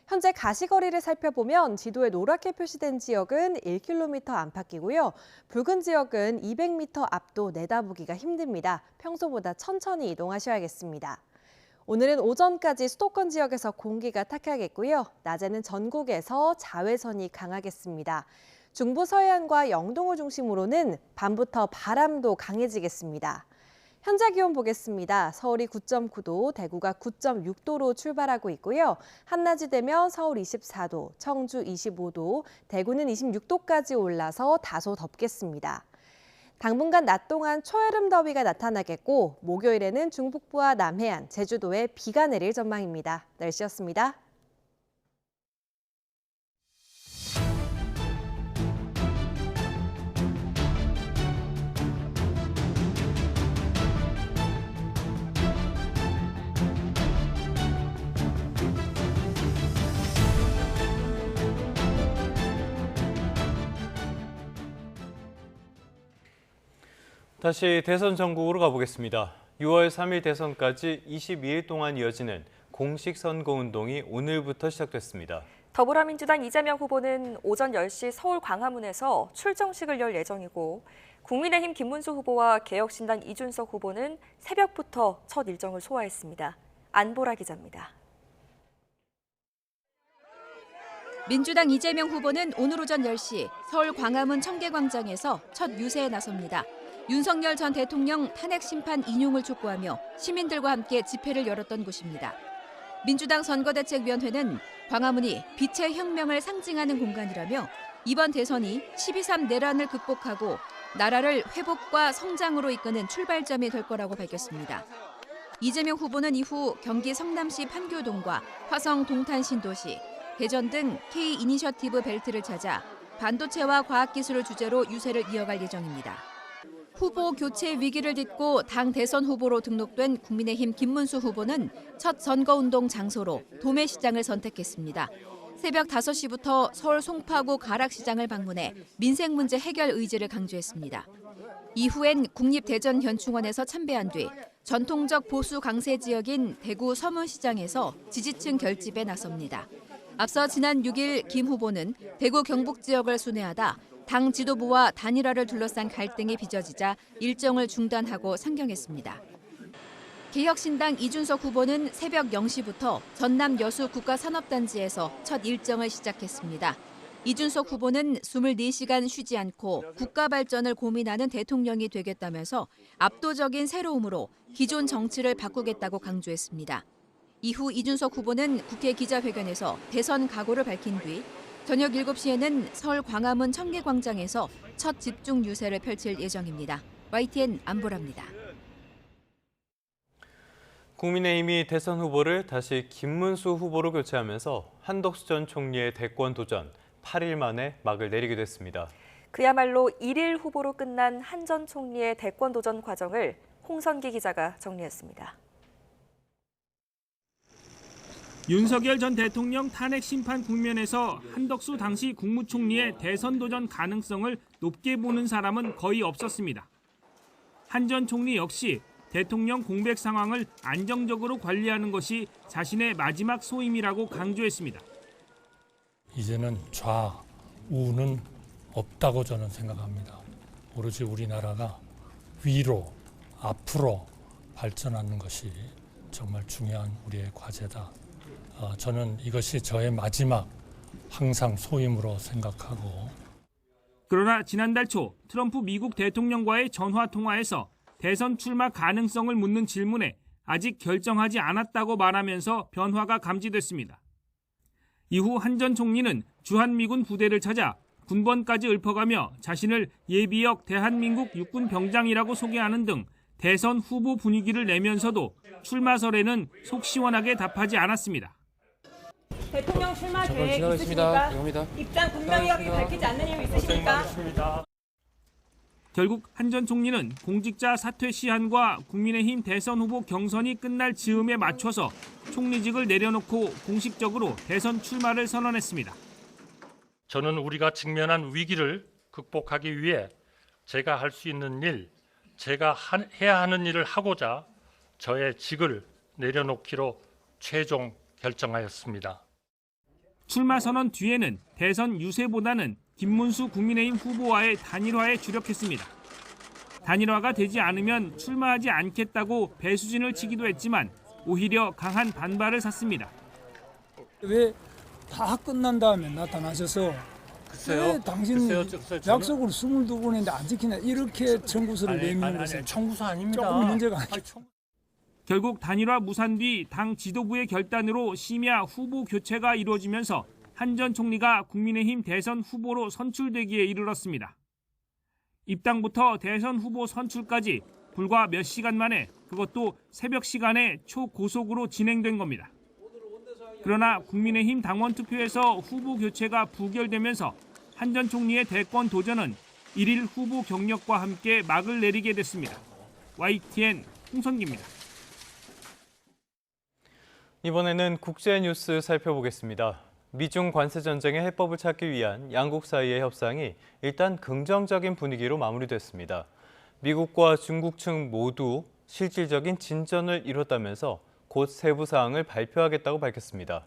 현재 가시거리를 살펴보면 지도에 노랗게 표시된 지역은 1km 안팎이고요. 붉은 지역은 200m 앞도 내다보기가 힘듭니다. 평소보다 천천히 이동하셔야겠습니다. 오늘은 오전까지 수도권 지역에서 공기가 탁하겠고요. 낮에는 전국에서 자외선이 강하겠습니다. 중부 서해안과 영동을 중심으로는 밤부터 바람도 강해지겠습니다. 현재 기온 보겠습니다. 서울이 9.9도, 대구가 9.6도로 출발하고 있고요. 한낮이 되면 서울 24도, 청주 25도, 대구는 26도까지 올라서 다소 덥겠습니다. 당분간 낮 동안 초여름 더위가 나타나겠고 목요일에는 중북부와 남해안, 제주도에 비가 내릴 전망입니다. 날씨였습니다. 다시 대선 전국으로 가보겠습니다. 6월 3일 대선까지 22일 동안 이어지는 공식 선거운동이 오늘부터 시작됐습니다. 더불어민주당 이재명 후보는 오전 10시 서울 광화문에서 출정식을 열 예정이고 국민의힘 김문수 후보와 개혁신당 이준석 후보는 새벽부터 첫 일정을 소화했습니다. 안보라 기자입니다. 민주당 이재명 후보는 오늘 오전 10시 서울 광화문 청계광장에서 첫 유세에 나섭니다. 윤석열 전 대통령 탄핵 심판 인용을 촉구하며 시민들과 함께 집회를 열었던 곳입니다. 민주당 선거대책위원회는 광화문이 빛의 혁명을 상징하는 공간이라며 이번 대선이 12.3 내란을 극복하고 나라를 회복과 성장으로 이끄는 출발점이 될 거라고 밝혔습니다. 이재명 후보는 이후 경기 성남시 판교동과 화성 동탄 신도시, 대전 등 K 이니셔티브 벨트를 찾아 반도체와 과학기술을 주제로 유세를 이어갈 예정입니다. 후보 교체 위기를 딛고 당 대선 후보로 등록된 국민의힘 김문수 후보는 첫 선거운동 장소로 도매시장을 선택했습니다. 새벽 5시부터 서울 송파구 가락시장을 방문해 민생 문제 해결 의지를 강조했습니다. 이후엔 국립대전현충원에서 참배한 뒤 전통적 보수 강세 지역인 대구 서문시장에서 지지층 결집에 나섭니다. 앞서 지난 6일 김 후보는 대구 경북 지역을 순회하다 당 지도부와 단일화를 둘러싼 갈등이 빚어지자 일정을 중단하고 상경했습니다. 개혁신당 이준석 후보는 새벽 0시부터 전남 여수 국가산업단지에서 첫 일정을 시작했습니다. 이준석 후보는 24시간 쉬지 않고 국가 발전을 고민하는 대통령이 되겠다면서 압도적인 새로움으로 기존 정치를 바꾸겠다고 강조했습니다. 이후 이준석 후보는 국회 기자회견에서 대선 각오를 밝힌 뒤 저녁 7시에는 서울 광화문 청계광장에서 첫 집중 유세를 펼칠 예정입니다. YTN 안보라입니다. 국민의힘이 대선 후보를 다시 김문수 후보로 교체하면서 한덕수 전 총리의 대권 도전 8일 만에 막을 내리게 됐습니다. 그야말로 1일 후보로 끝난 한 전 총리의 대권 도전 과정을 홍선기 기자가 정리했습니다. 윤석열 전 대통령 탄핵 심판 국면에서 한덕수 당시 국무총리의 대선 도전 가능성을 높게 보는 사람은 거의 없었습니다. 한 전 총리 역시 대통령 공백 상황을 안정적으로 관리하는 것이 자신의 마지막 소임이라고 강조했습니다. 이제는 좌우는 없다고 저는 생각합니다. 오로지 우리나라가 위로, 앞으로 발전하는 것이 정말 중요한 우리의 과제다. 저는 이것이 저의 마지막 항상 소임으로 생각하고. 그러나 지난달 초 트럼프 미국 대통령과의 전화 통화에서 대선 출마 가능성을 묻는 질문에 아직 결정하지 않았다고 말하면서 변화가 감지됐습니다. 이후 한 전 총리는 주한미군 부대를 찾아 군번까지 읊어가며 자신을 예비역 대한민국 육군병장이라고 소개하는 등 대선 후보 분위기를 내면서도 출마설에는 속 시원하게 답하지 않았습니다. 대통령 출마 계획 있으십니까? 입장 분명히 밝히지 않는 이유 있으십니까? 결국 한 전 총리는 공직자 사퇴 시한과 국민의힘 대선 후보 경선이 끝날 즈음에 맞춰서 총리직을 내려놓고 공식적으로 대선 출마를 선언했습니다. 저는 우리가 직면한 위기를 극복하기 위해 제가 할 수 있는 일, 제가 해야 하는 일을 하고자 저의 직을 내려놓기로 최종 결정하였습니다. 출마 선언 뒤에는 대선 유세보다는 김문수 국민의힘 후보와의 단일화에 주력했습니다. 단일화가 되지 않으면 출마하지 않겠다고 배수진을 치기도 했지만 오히려 강한 반발을 샀습니다. 왜 다 끝난 다음에 나타나셔서 왜 당신 약속을 22번 했는데 안 지키냐 이렇게 청구서를 내미는 것은 청구서 아닙니다. 조금 문제가 아니죠. 결국 단일화 무산 뒤 당 지도부의 결단으로 심야 후보 교체가 이루어지면서 한 전 총리가 국민의힘 대선 후보로 선출되기에 이르렀습니다. 입당부터 대선 후보 선출까지 불과 몇 시간 만에, 그것도 새벽 시간에 초고속으로 진행된 겁니다. 그러나 국민의힘 당원 투표에서 후보 교체가 부결되면서 한 전 총리의 대권 도전은 1일 후보 경력과 함께 막을 내리게 됐습니다. YTN 홍선기입니다. 이번에는 국제 뉴스 살펴보겠습니다. 미중 관세 전쟁의 해법을 찾기 위한 양국 사이의 협상이 일단 긍정적인 분위기로 마무리됐습니다. 미국과 중국 측 모두 실질적인 진전을 이뤘다면서 곧 세부 사항을 발표하겠다고 밝혔습니다.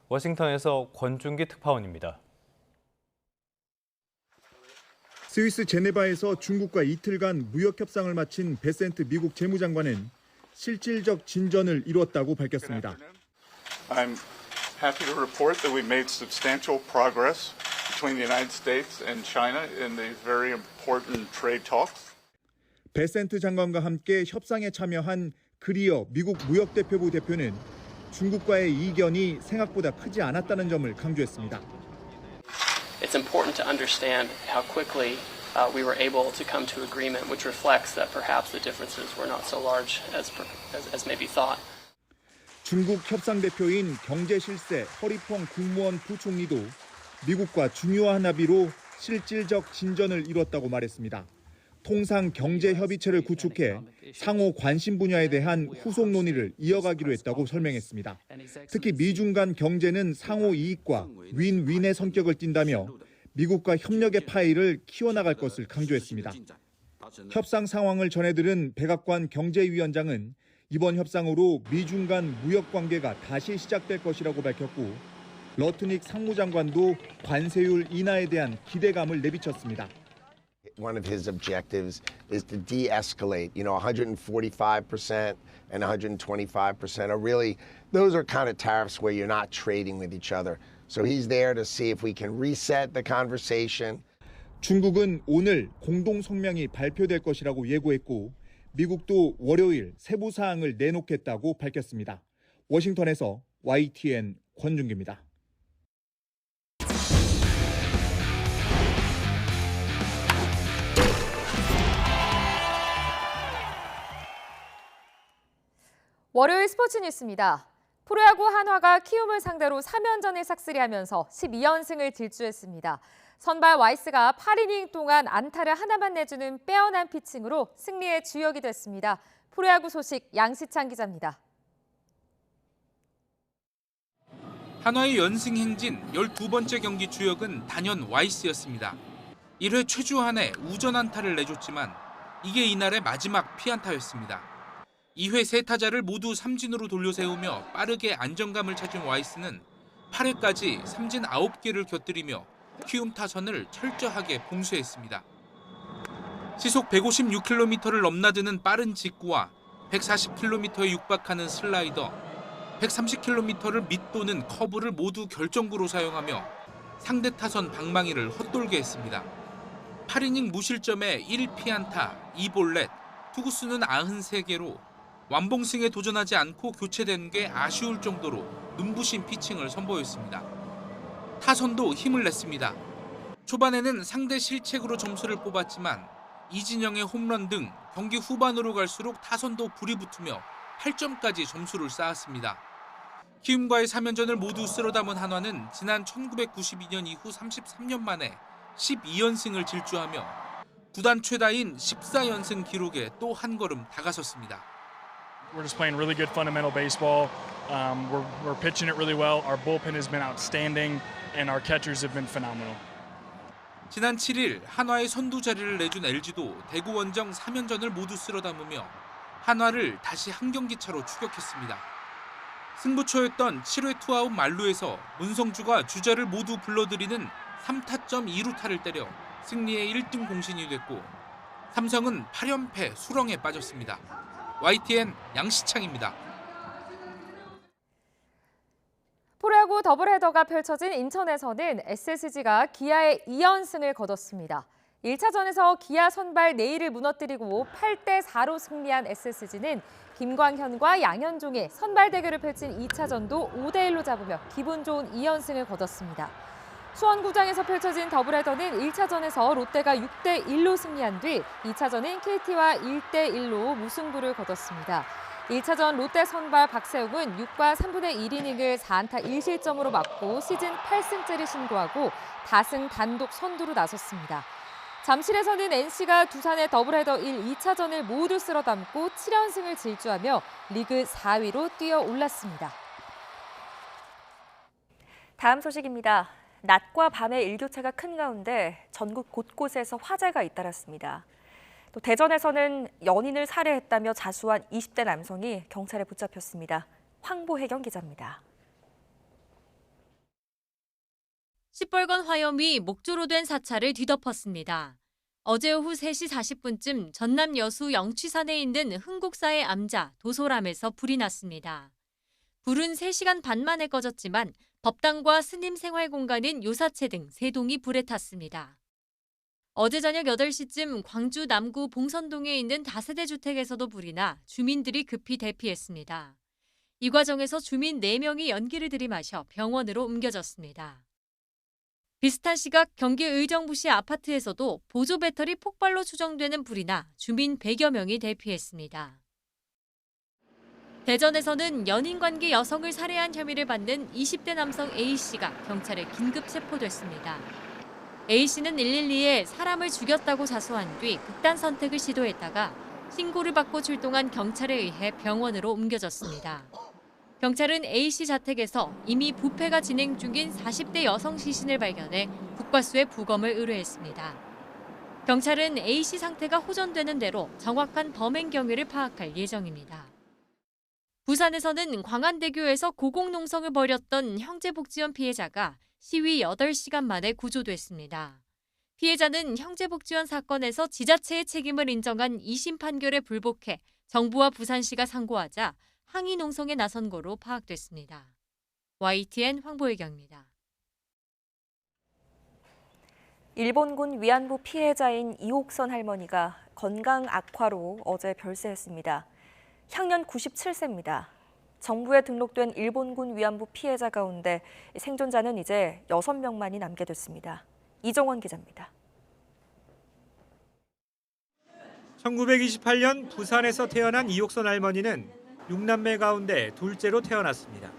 워싱턴에서 권준기 특파원입니다. 스위스 제네바에서 중국과 이틀간 무역 협상을 마친 베센트 미국 재무장관은 실질적 진전을 이뤘다고 밝혔습니다. I'm happy to report that we made substantial progress between the United States and China in these very important trade talks. 베센트 장관과 함께 협상에 참여한 그리어 미국 무역대표부 대표는 중국과의 이견이 생각보다 크지 않았다는 점을 강조했습니다. It's important to understand how quickly we were able to come to agreement, which reflects that perhaps the differences were not so large as may be thought. 중국 협상 대표인 경제실세 허리펑 국무원 부총리도 미국과 중요한 합의로 실질적 진전을 이뤘다고 말했습니다. 통상 경제 협의체를 구축해 상호 관심 분야에 대한 후속 논의를 이어가기로 했다고 설명했습니다. 특히 미중 간 경제는 상호 이익과 윈윈의 성격을 띈다며 미국과 협력의 파이를 키워나갈 것을 강조했습니다. 협상 상황을 전해들은 백악관 경제위원장은 이번 협상으로 미중 간 무역 관계가 다시 시작될 것이라고 밝혔고, 러트닉 상무장관도 관세율 인하에 대한 기대감을 내비쳤습니다. One of his objectives is to de-escalate. 145% and 125% are really, those are kind of tariffs where you're not trading with each other. So he's there to see if we can reset the conversation. 중국은 오늘 공동 성명이 발표될 것이라고 예고했고, 미국도 월요일 세부 사항을 내놓겠다고 밝혔습니다. 워싱턴에서 YTN 권준기입니다. 월요일 스포츠 뉴스입니다. 프로야구 한화가 키움을 상대로 3연전을 삭스리하면서 12연승을 질주했습니다. 선발 와이스가 8이닝 동안 안타를 하나만 내주는 빼어난 피칭으로 승리의 주역이 됐습니다. 프로야구 소식 양시창 기자입니다. 한화의 연승 행진 12번째 경기 주역은 단연 와이스였습니다. 1회 최주환에 우전 안타를 내줬지만 이게 이날의 마지막 피안타였습니다. 2회 세 타자를 모두 삼진으로 돌려세우며 빠르게 안정감을 찾은 와이스는 8회까지 삼진 9개를 곁들이며 키움 타선을 철저하게 봉쇄했습니다. 시속 156km를 넘나드는 빠른 직구와 140km에 육박하는 슬라이더, 130km를 밑도는 커브를 모두 결정구로 사용하며 상대 타선 방망이를 헛돌게 했습니다. 8이닝 무실점에 1피안타, 2볼넷, 투구수는 93개로 완봉승에 도전하지 않고 교체된 게 아쉬울 정도로 눈부신 피칭을 선보였습니다. 타선도 힘을 냈습니다. 초반에는 상대 실책으로 점수를 뽑았지만 이진영의 홈런 등 경기 후반으로 갈수록 타선도 불이 붙으며 8점까지 점수를 쌓았습니다. 키움과의 3연전을 모두 쓸어 담은 한화는 지난 1992년 이후 33년 만에 12연승을 질주하며 구단 최다인 14연승 기록에 또 한 걸음 다가섰습니다. We're just playing really good fundamental baseball. We're pitching it really well. Our bullpen has been outstanding, and our catchers have been phenomenal. 지난 7일 한화의 선두 자리를 내준 LG도 대구 원정 3연전을 모두 쓸어 담으며 한화를 다시 한 경기 차로 추격했습니다. 승부처였던 7회 투아웃 만루에서 문성주가 주자를 모두 불러들이는 3타점 2루타를 때려 승리의 1등 공신이 됐고 삼성은 8연패 수렁에 빠졌습니다. YTN 양시창입니다. 프로야구 더블헤더가 펼쳐진 인천에서는 SSG가 기아의 2연승을 거뒀습니다. 1차전에서 기아 선발 네일을 무너뜨리고 8대4로 승리한 SSG는 김광현과 양현종의 선발 대결을 펼친 2차전도 5대1로 잡으며 기분 좋은 2연승을 거뒀습니다. 수원구장에서 펼쳐진 더블헤더는 1차전에서 롯데가 6대1로 승리한 뒤 2차전은 KT와 1대1로 무승부를 거뒀습니다. 1차전 롯데 선발 박세웅은 6과 3분의 1이닝을 4안타 1실점으로 맞고 시즌 8승째를 신고하고 다승 단독 선두로 나섰습니다. 잠실에서는 NC가 두산의 더블헤더 1, 2차전을 모두 쓸어 담고 7연승을 질주하며 리그 4위로 뛰어 올랐습니다. 다음 소식입니다. 낮과 밤의 일교차가 큰 가운데 전국 곳곳에서 화재가 잇따랐습니다. 또 대전에서는 연인을 살해했다며 자수한 20대 남성이 경찰에 붙잡혔습니다. 황보혜경 기자입니다. 시뻘건 화염 위 목조로 된 사찰을 뒤덮었습니다. 어제 오후 3시 40분쯤 전남 여수 영취산에 있는 흥국사의 암자 도소람에서 불이 났습니다. 불은 3시간 반 만에 꺼졌지만 법당과 스님 생활공간인 요사체 등 3동이 불에 탔습니다. 어제 저녁 8시쯤 광주 남구 봉선동에 있는 다세대 주택에서도 불이 나 주민들이 급히 대피했습니다. 이 과정에서 주민 4명이 연기를 들이마셔 병원으로 옮겨졌습니다. 비슷한 시각 경기 의정부시 아파트에서도 보조 배터리 폭발로 추정되는 불이 나 주민 100여 명이 대피했습니다. 대전에서는 연인관계 여성을 살해한 혐의를 받는 20대 남성 A씨가 경찰에 긴급 체포됐습니다. A씨는 112에 사람을 죽였다고 자수한 뒤 극단 선택을 시도했다가 신고를 받고 출동한 경찰에 의해 병원으로 옮겨졌습니다. 경찰은 A씨 자택에서 이미 부패가 진행 중인 40대 여성 시신을 발견해 국과수에 부검을 의뢰했습니다. 경찰은 A씨 상태가 호전되는 대로 정확한 범행 경위를 파악할 예정입니다. 부산에서는 광안대교에서 고공농성을 벌였던 형제복지원 피해자가 시위 8시간 만에 구조됐습니다. 피해자는 형제복지원 사건에서 지자체의 책임을 인정한 2심 판결에 불복해 정부와 부산시가 상고하자 항의 농성에 나선 거로 파악됐습니다. YTN 황보혜경입니다. 일본군 위안부 피해자인 이옥선 할머니가 건강 악화로 어제 별세했습니다. 향년 97세입니다. 정부에 등록된 일본군 위안부 피해자 가운데 생존자는 이제 6명만이 남게 됐습니다. 이정원 기자입니다. 1928년 부산에서 태어난 이옥선 할머니는 6남매 가운데 둘째로 태어났습니다.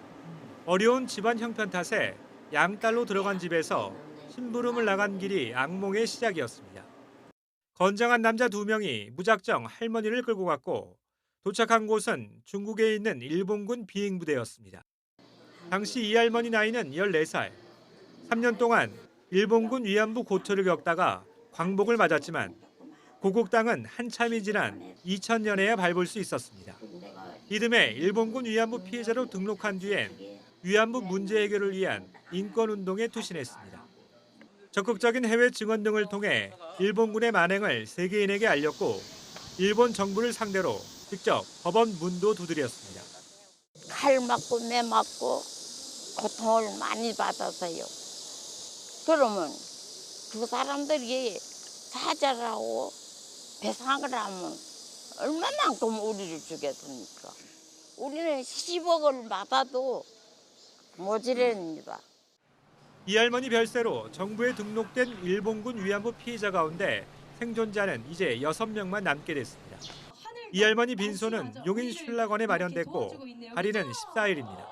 어려운 집안 형편 탓에 양딸로 들어간 집에서 심부름을 나간 길이 악몽의 시작이었습니다. 건장한 남자 2명이 무작정 할머니를 끌고 갔고 도착한 곳은 중국에 있는 일본군 비행부대였습니다. 당시 이 할머니 나이는 14살. 3년 동안 일본군 위안부 고초를 겪다가 광복을 맞았지만 고국당은 한참이 지난 2000년에야 밟을 수 있었습니다. 이듬해 일본군 위안부 피해자로 등록한 뒤엔 위안부 문제 해결을 위한 인권운동에 투신했습니다. 적극적인 해외 증언 등을 통해 일본군의 만행을 세계인에게 알렸고 일본 정부를 상대로 직접 법원 문도 두드렸습니다. 칼 맞고 매 맞고 고통을 많이 받아서요. 그러면 그 사람들이 사죄를 하고 배상을 하면 얼마만큼 우리를 주겠습니까? 우리는 10억을 받아도 모자랍니다. 이 할머니 별세로 정부에 등록된 일본군 위안부 피해자 가운데 생존자는 이제 6명만 남게 됐습니다. 이 할머니 빈소는 용인 신라관에 마련됐고 발의는 14일입니다.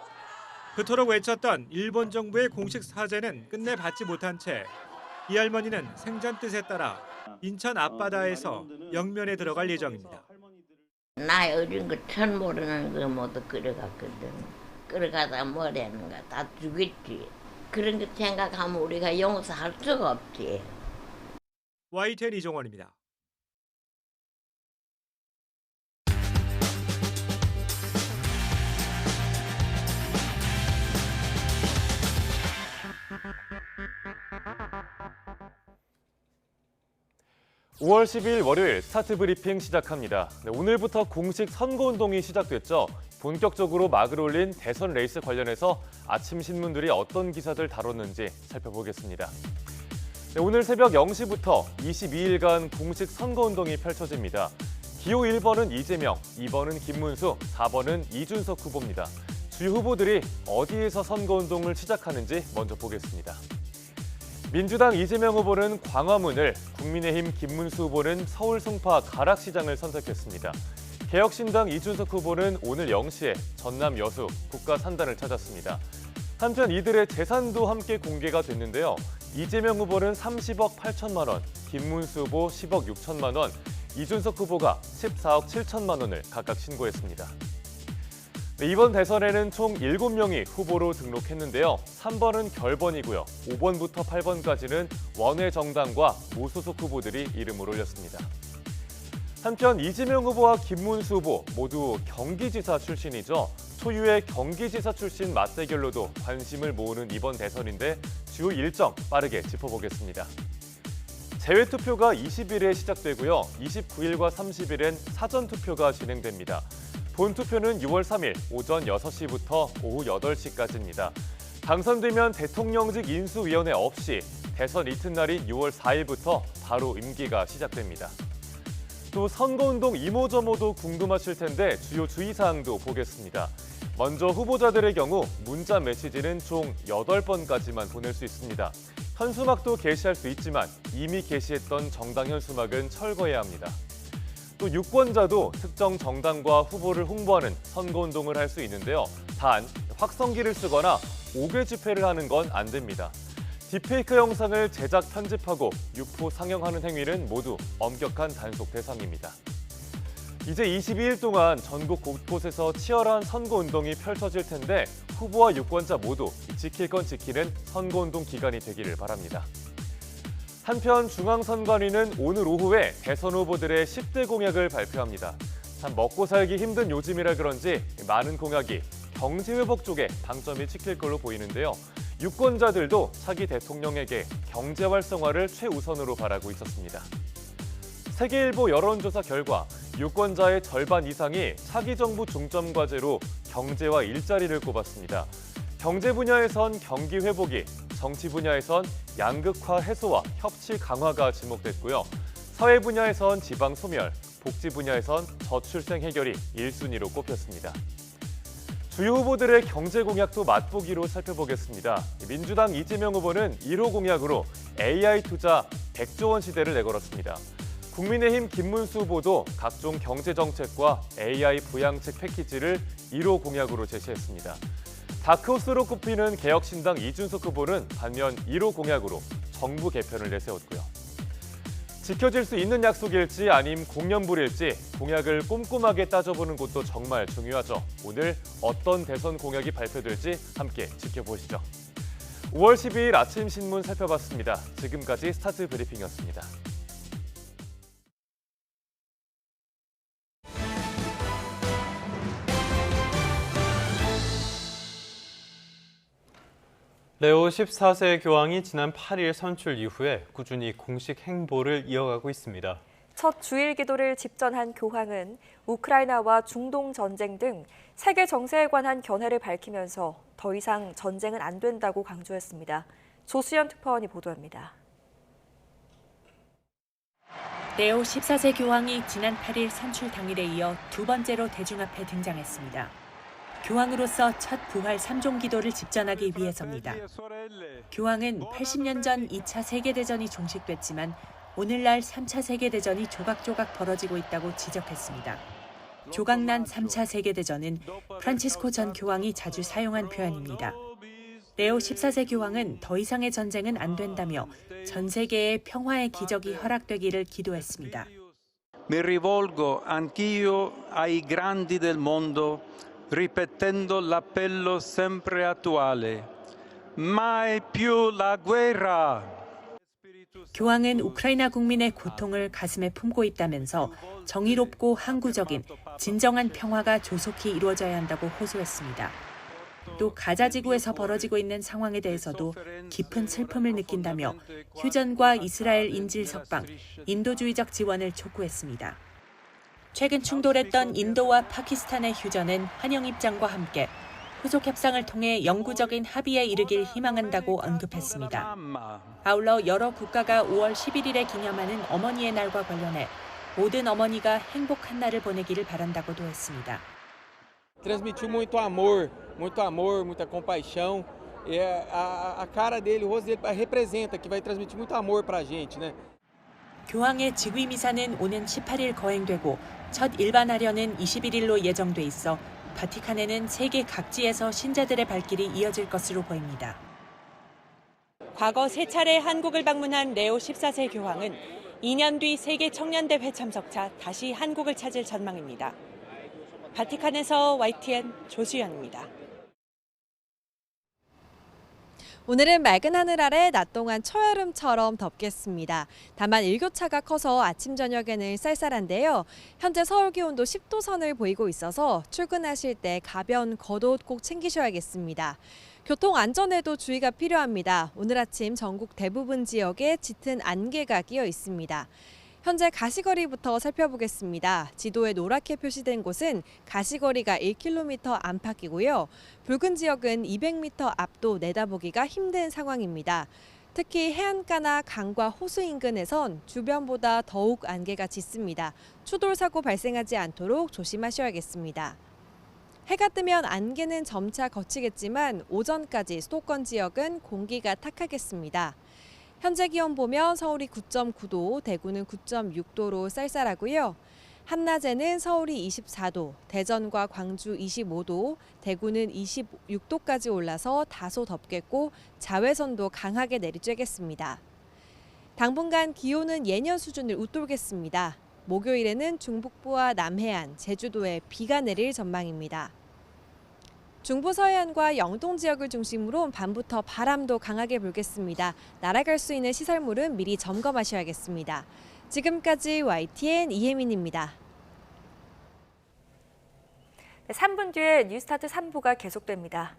그토록 외쳤던 일본 정부의 공식 사죄는 끝내 받지 못한 채 이 할머니는 생전 뜻에 따라 인천 앞바다에서 영면에 들어갈 예정입니다. 나이 어린 거 천 모르는 거 모두 끌어갔거든. 끌어가다 뭐라는가 다 죽겠지. 그런 거 생각하면 우리가 용서할 수가 없지. YTN 이종원입니다. (5월 10일) 월요일 스타트 브리핑 시작합니다. 오늘부터 공식 선거운동이 시작됐죠. 본격적으로 막을 올린 대선 레이스 관련해서 아침 신문들이 어떤 기사들 다뤘는지 살펴보겠습니다. 오늘 새벽 0시부터 22일간 공식 선거운동이 펼쳐집니다. 기호 1번은 이재명, 2번은 김문수, 4번은 이준석 후보입니다. 주요 후보들이 어디에서 선거운동을 시작하는지 먼저 보겠습니다. 민주당 이재명 후보는 광화문을, 국민의힘 김문수 후보는 서울 송파 가락시장을 선택했습니다. 개혁신당 이준석 후보는 오늘 0시에 전남 여수 국가산단을 찾았습니다. 한편 이들의 재산도 함께 공개가 됐는데요. 이재명 후보는 30억 8천만 원, 김문수 후보 10억 6천만 원, 이준석 후보가 14억 7천만 원을 각각 신고했습니다. 이번 대선에는 총 7명이 후보로 등록했는데요. 3번은 결번이고요. 5번부터 8번까지는 원외 정당과 무소속 후보들이 이름을 올렸습니다. 한편 이재명 후보와 김문수 후보 모두 경기지사 출신이죠. 초유의 경기지사 출신 맞대결로도 관심을 모으는 이번 대선인데 주요 일정 빠르게 짚어보겠습니다. 재외투표가 20일에 시작되고요. 29일과 30일엔 사전투표가 진행됩니다. 본투표는 6월 3일 오전 6시부터 오후 8시까지입니다. 당선되면 대통령직 인수위원회 없이 대선 이튿날인 6월 4일부터 바로 임기가 시작됩니다. 또 선거운동 이모저모도 궁금하실 텐데 주요 주의사항도 보겠습니다. 먼저 후보자들의 경우 문자 메시지는 총 8번까지만 보낼 수 있습니다. 현수막도 게시할 수 있지만 이미 게시했던 정당 현수막은 철거해야 합니다. 또 유권자도 특정 정당과 후보를 홍보하는 선거운동을 할 수 있는데요. 단 확성기를 쓰거나 5개 집회를 하는 건 안 됩니다. 딥페이크 영상을 제작 편집하고 유포 상영하는 행위는 모두 엄격한 단속 대상입니다. 이제 22일 동안 전국 곳곳에서 치열한 선거운동이 펼쳐질 텐데 후보와 유권자 모두 지킬 건 지키는 선거운동 기간이 되기를 바랍니다. 한편 중앙선관위는 오늘 오후에 대선 후보들의 10대 공약을 발표합니다. 참 먹고 살기 힘든 요즘이라 그런지 많은 공약이 경제 회복 쪽에 방점이 찍힐 걸로 보이는데요. 유권자들도 차기 대통령에게 경제 활성화를 최우선으로 바라고 있었습니다. 세계일보 여론조사 결과 유권자의 절반 이상이 차기 정부 중점 과제로 경제와 일자리를 꼽았습니다. 경제 분야에선 경기 회복이, 정치 분야에선 양극화 해소와 협치 강화가 지목됐고요. 사회 분야에선 지방 소멸, 복지 분야에선 저출생 해결이 1순위로 꼽혔습니다. 주요 후보들의 경제 공약도 맛보기로 살펴보겠습니다. 민주당 이재명 후보는 1호 공약으로 AI 투자 100조 원 시대를 내걸었습니다. 국민의힘 김문수 후보도 각종 경제 정책과 AI 부양책 패키지를 1호 공약으로 제시했습니다. 다크호스로 꼽히는 개혁신당 이준석 후보는 반면 1호 공약으로 정부 개편을 내세웠고요. 지켜질 수 있는 약속일지 아님 공연불일지 공약을 꼼꼼하게 따져보는 것도 정말 중요하죠. 오늘 어떤 대선 공약이 발표될지 함께 지켜보시죠. 5월 12일 아침 신문 살펴봤습니다. 지금까지 스타트 브리핑이었습니다. 레오 14세 교황이 지난 8일 선출 이후에 꾸준히 공식 행보를 이어가고 있습니다. 첫 주일 기도를 집전한 교황은 우크라이나와 중동 전쟁 등 세계 정세에 관한 견해를 밝히면서 더 이상 전쟁은 안 된다고 강조했습니다. 조수연 특파원이 보도합니다. 레오 14세 교황이 지난 8일 선출 당일에 이어 두 번째로 대중 앞에 등장했습니다. 교황으로서 첫 부활 3종 기도를 집전하기 위해서입니다. 교황은 80년 전 2차 세계대전이 종식됐지만 오늘날 3차 세계대전이 조각조각 벌어지고 있다고 지적했습니다. 조각난 3차 세계대전은 프란치스코 전 교황이 자주 사용한 표현입니다. 레오 14세 교황은 더 이상의 전쟁은 안 된다며 전 세계에 평화의 기적이 허락되기를 기도했습니다. Mi rivolgo anch'io ai grandi del mondo ripetendo l'appello sempre attuale. Mai più la guerra. 교황은 우크라이나 국민의 고통을 가슴에 품고 있다면서 정의롭고 항구적인 진정한 평화가 조속히 이루어져야 한다고 호소했습니다. 또 가자 지구에서 벌어지고 있는 상황에 대해서도 깊은 슬픔을 느낀다며 휴전과 이스라엘 인질 석방, 인도주의적 지원을 촉구했습니다. 최근 충돌했던 인도와 파키스탄의 휴전은 환영 입장과 함께 후속 협상을 통해 영구적인 합의에 이르길 희망한다고 언급했습니다. 아울러 여러 국가가 5월 11일에 기념하는 어머니의 날과 관련해 모든 어머니가 행복한 날을 보내기를 바란다고도 했습니다. Transmitiu muito amor, muita compaixão. E a cara dele, o rosto dele representa que vai transmitir muito amor para a gente, né? 교황의 즉위 미사는 오는 18일 거행되고 첫 일반하련은 21일로 예정돼 있어 바티칸에는 세계 각지에서 신자들의 발길이 이어질 것으로 보입니다. 과거 3차례 한국을 방문한 레오 14세 교황은 2년 뒤 세계 청년대회 참석차 다시 한국을 찾을 전망입니다. 바티칸에서 YTN 조수연입니다. 오늘은 맑은 하늘 아래 낮 동안 초여름처럼 덥겠습니다. 다만 일교차가 커서 아침 저녁에는 쌀쌀한데요. 현재 서울 기온도 10도 선을 보이고 있어서 출근하실 때 가벼운 겉옷 꼭 챙기셔야겠습니다. 교통 안전에도 주의가 필요합니다. 오늘 아침 전국 대부분 지역에 짙은 안개가 끼어 있습니다. 현재 가시거리부터 살펴보겠습니다. 지도에 노랗게 표시된 곳은 가시거리가 1km 안팎이고요. 붉은 지역은 200m 앞도 내다보기가 힘든 상황입니다. 특히 해안가나 강과 호수 인근에선 주변보다 더욱 안개가 짙습니다. 추돌 사고 발생하지 않도록 조심하셔야겠습니다. 해가 뜨면 안개는 점차 걷히겠지만 오전까지 수도권 지역은 공기가 탁하겠습니다. 현재 기온 보면 서울이 9.9도, 대구는 9.6도로 쌀쌀하고요. 한낮에는 서울이 24도, 대전과 광주 25도, 대구는 26도까지 올라서 다소 덥겠고 자외선도 강하게 내리쬐겠습니다. 당분간 기온은 예년 수준을 웃돌겠습니다. 목요일에는 중북부와 남해안, 제주도에 비가 내릴 전망입니다. 중부 서해안과 영동 지역을 중심으로 밤부터 바람도 강하게 불겠습니다. 날아갈 수 있는 시설물은 미리 점검하셔야겠습니다. 지금까지 YTN 이혜민입니다. 3분 뒤에 뉴스타트 3부가 계속됩니다.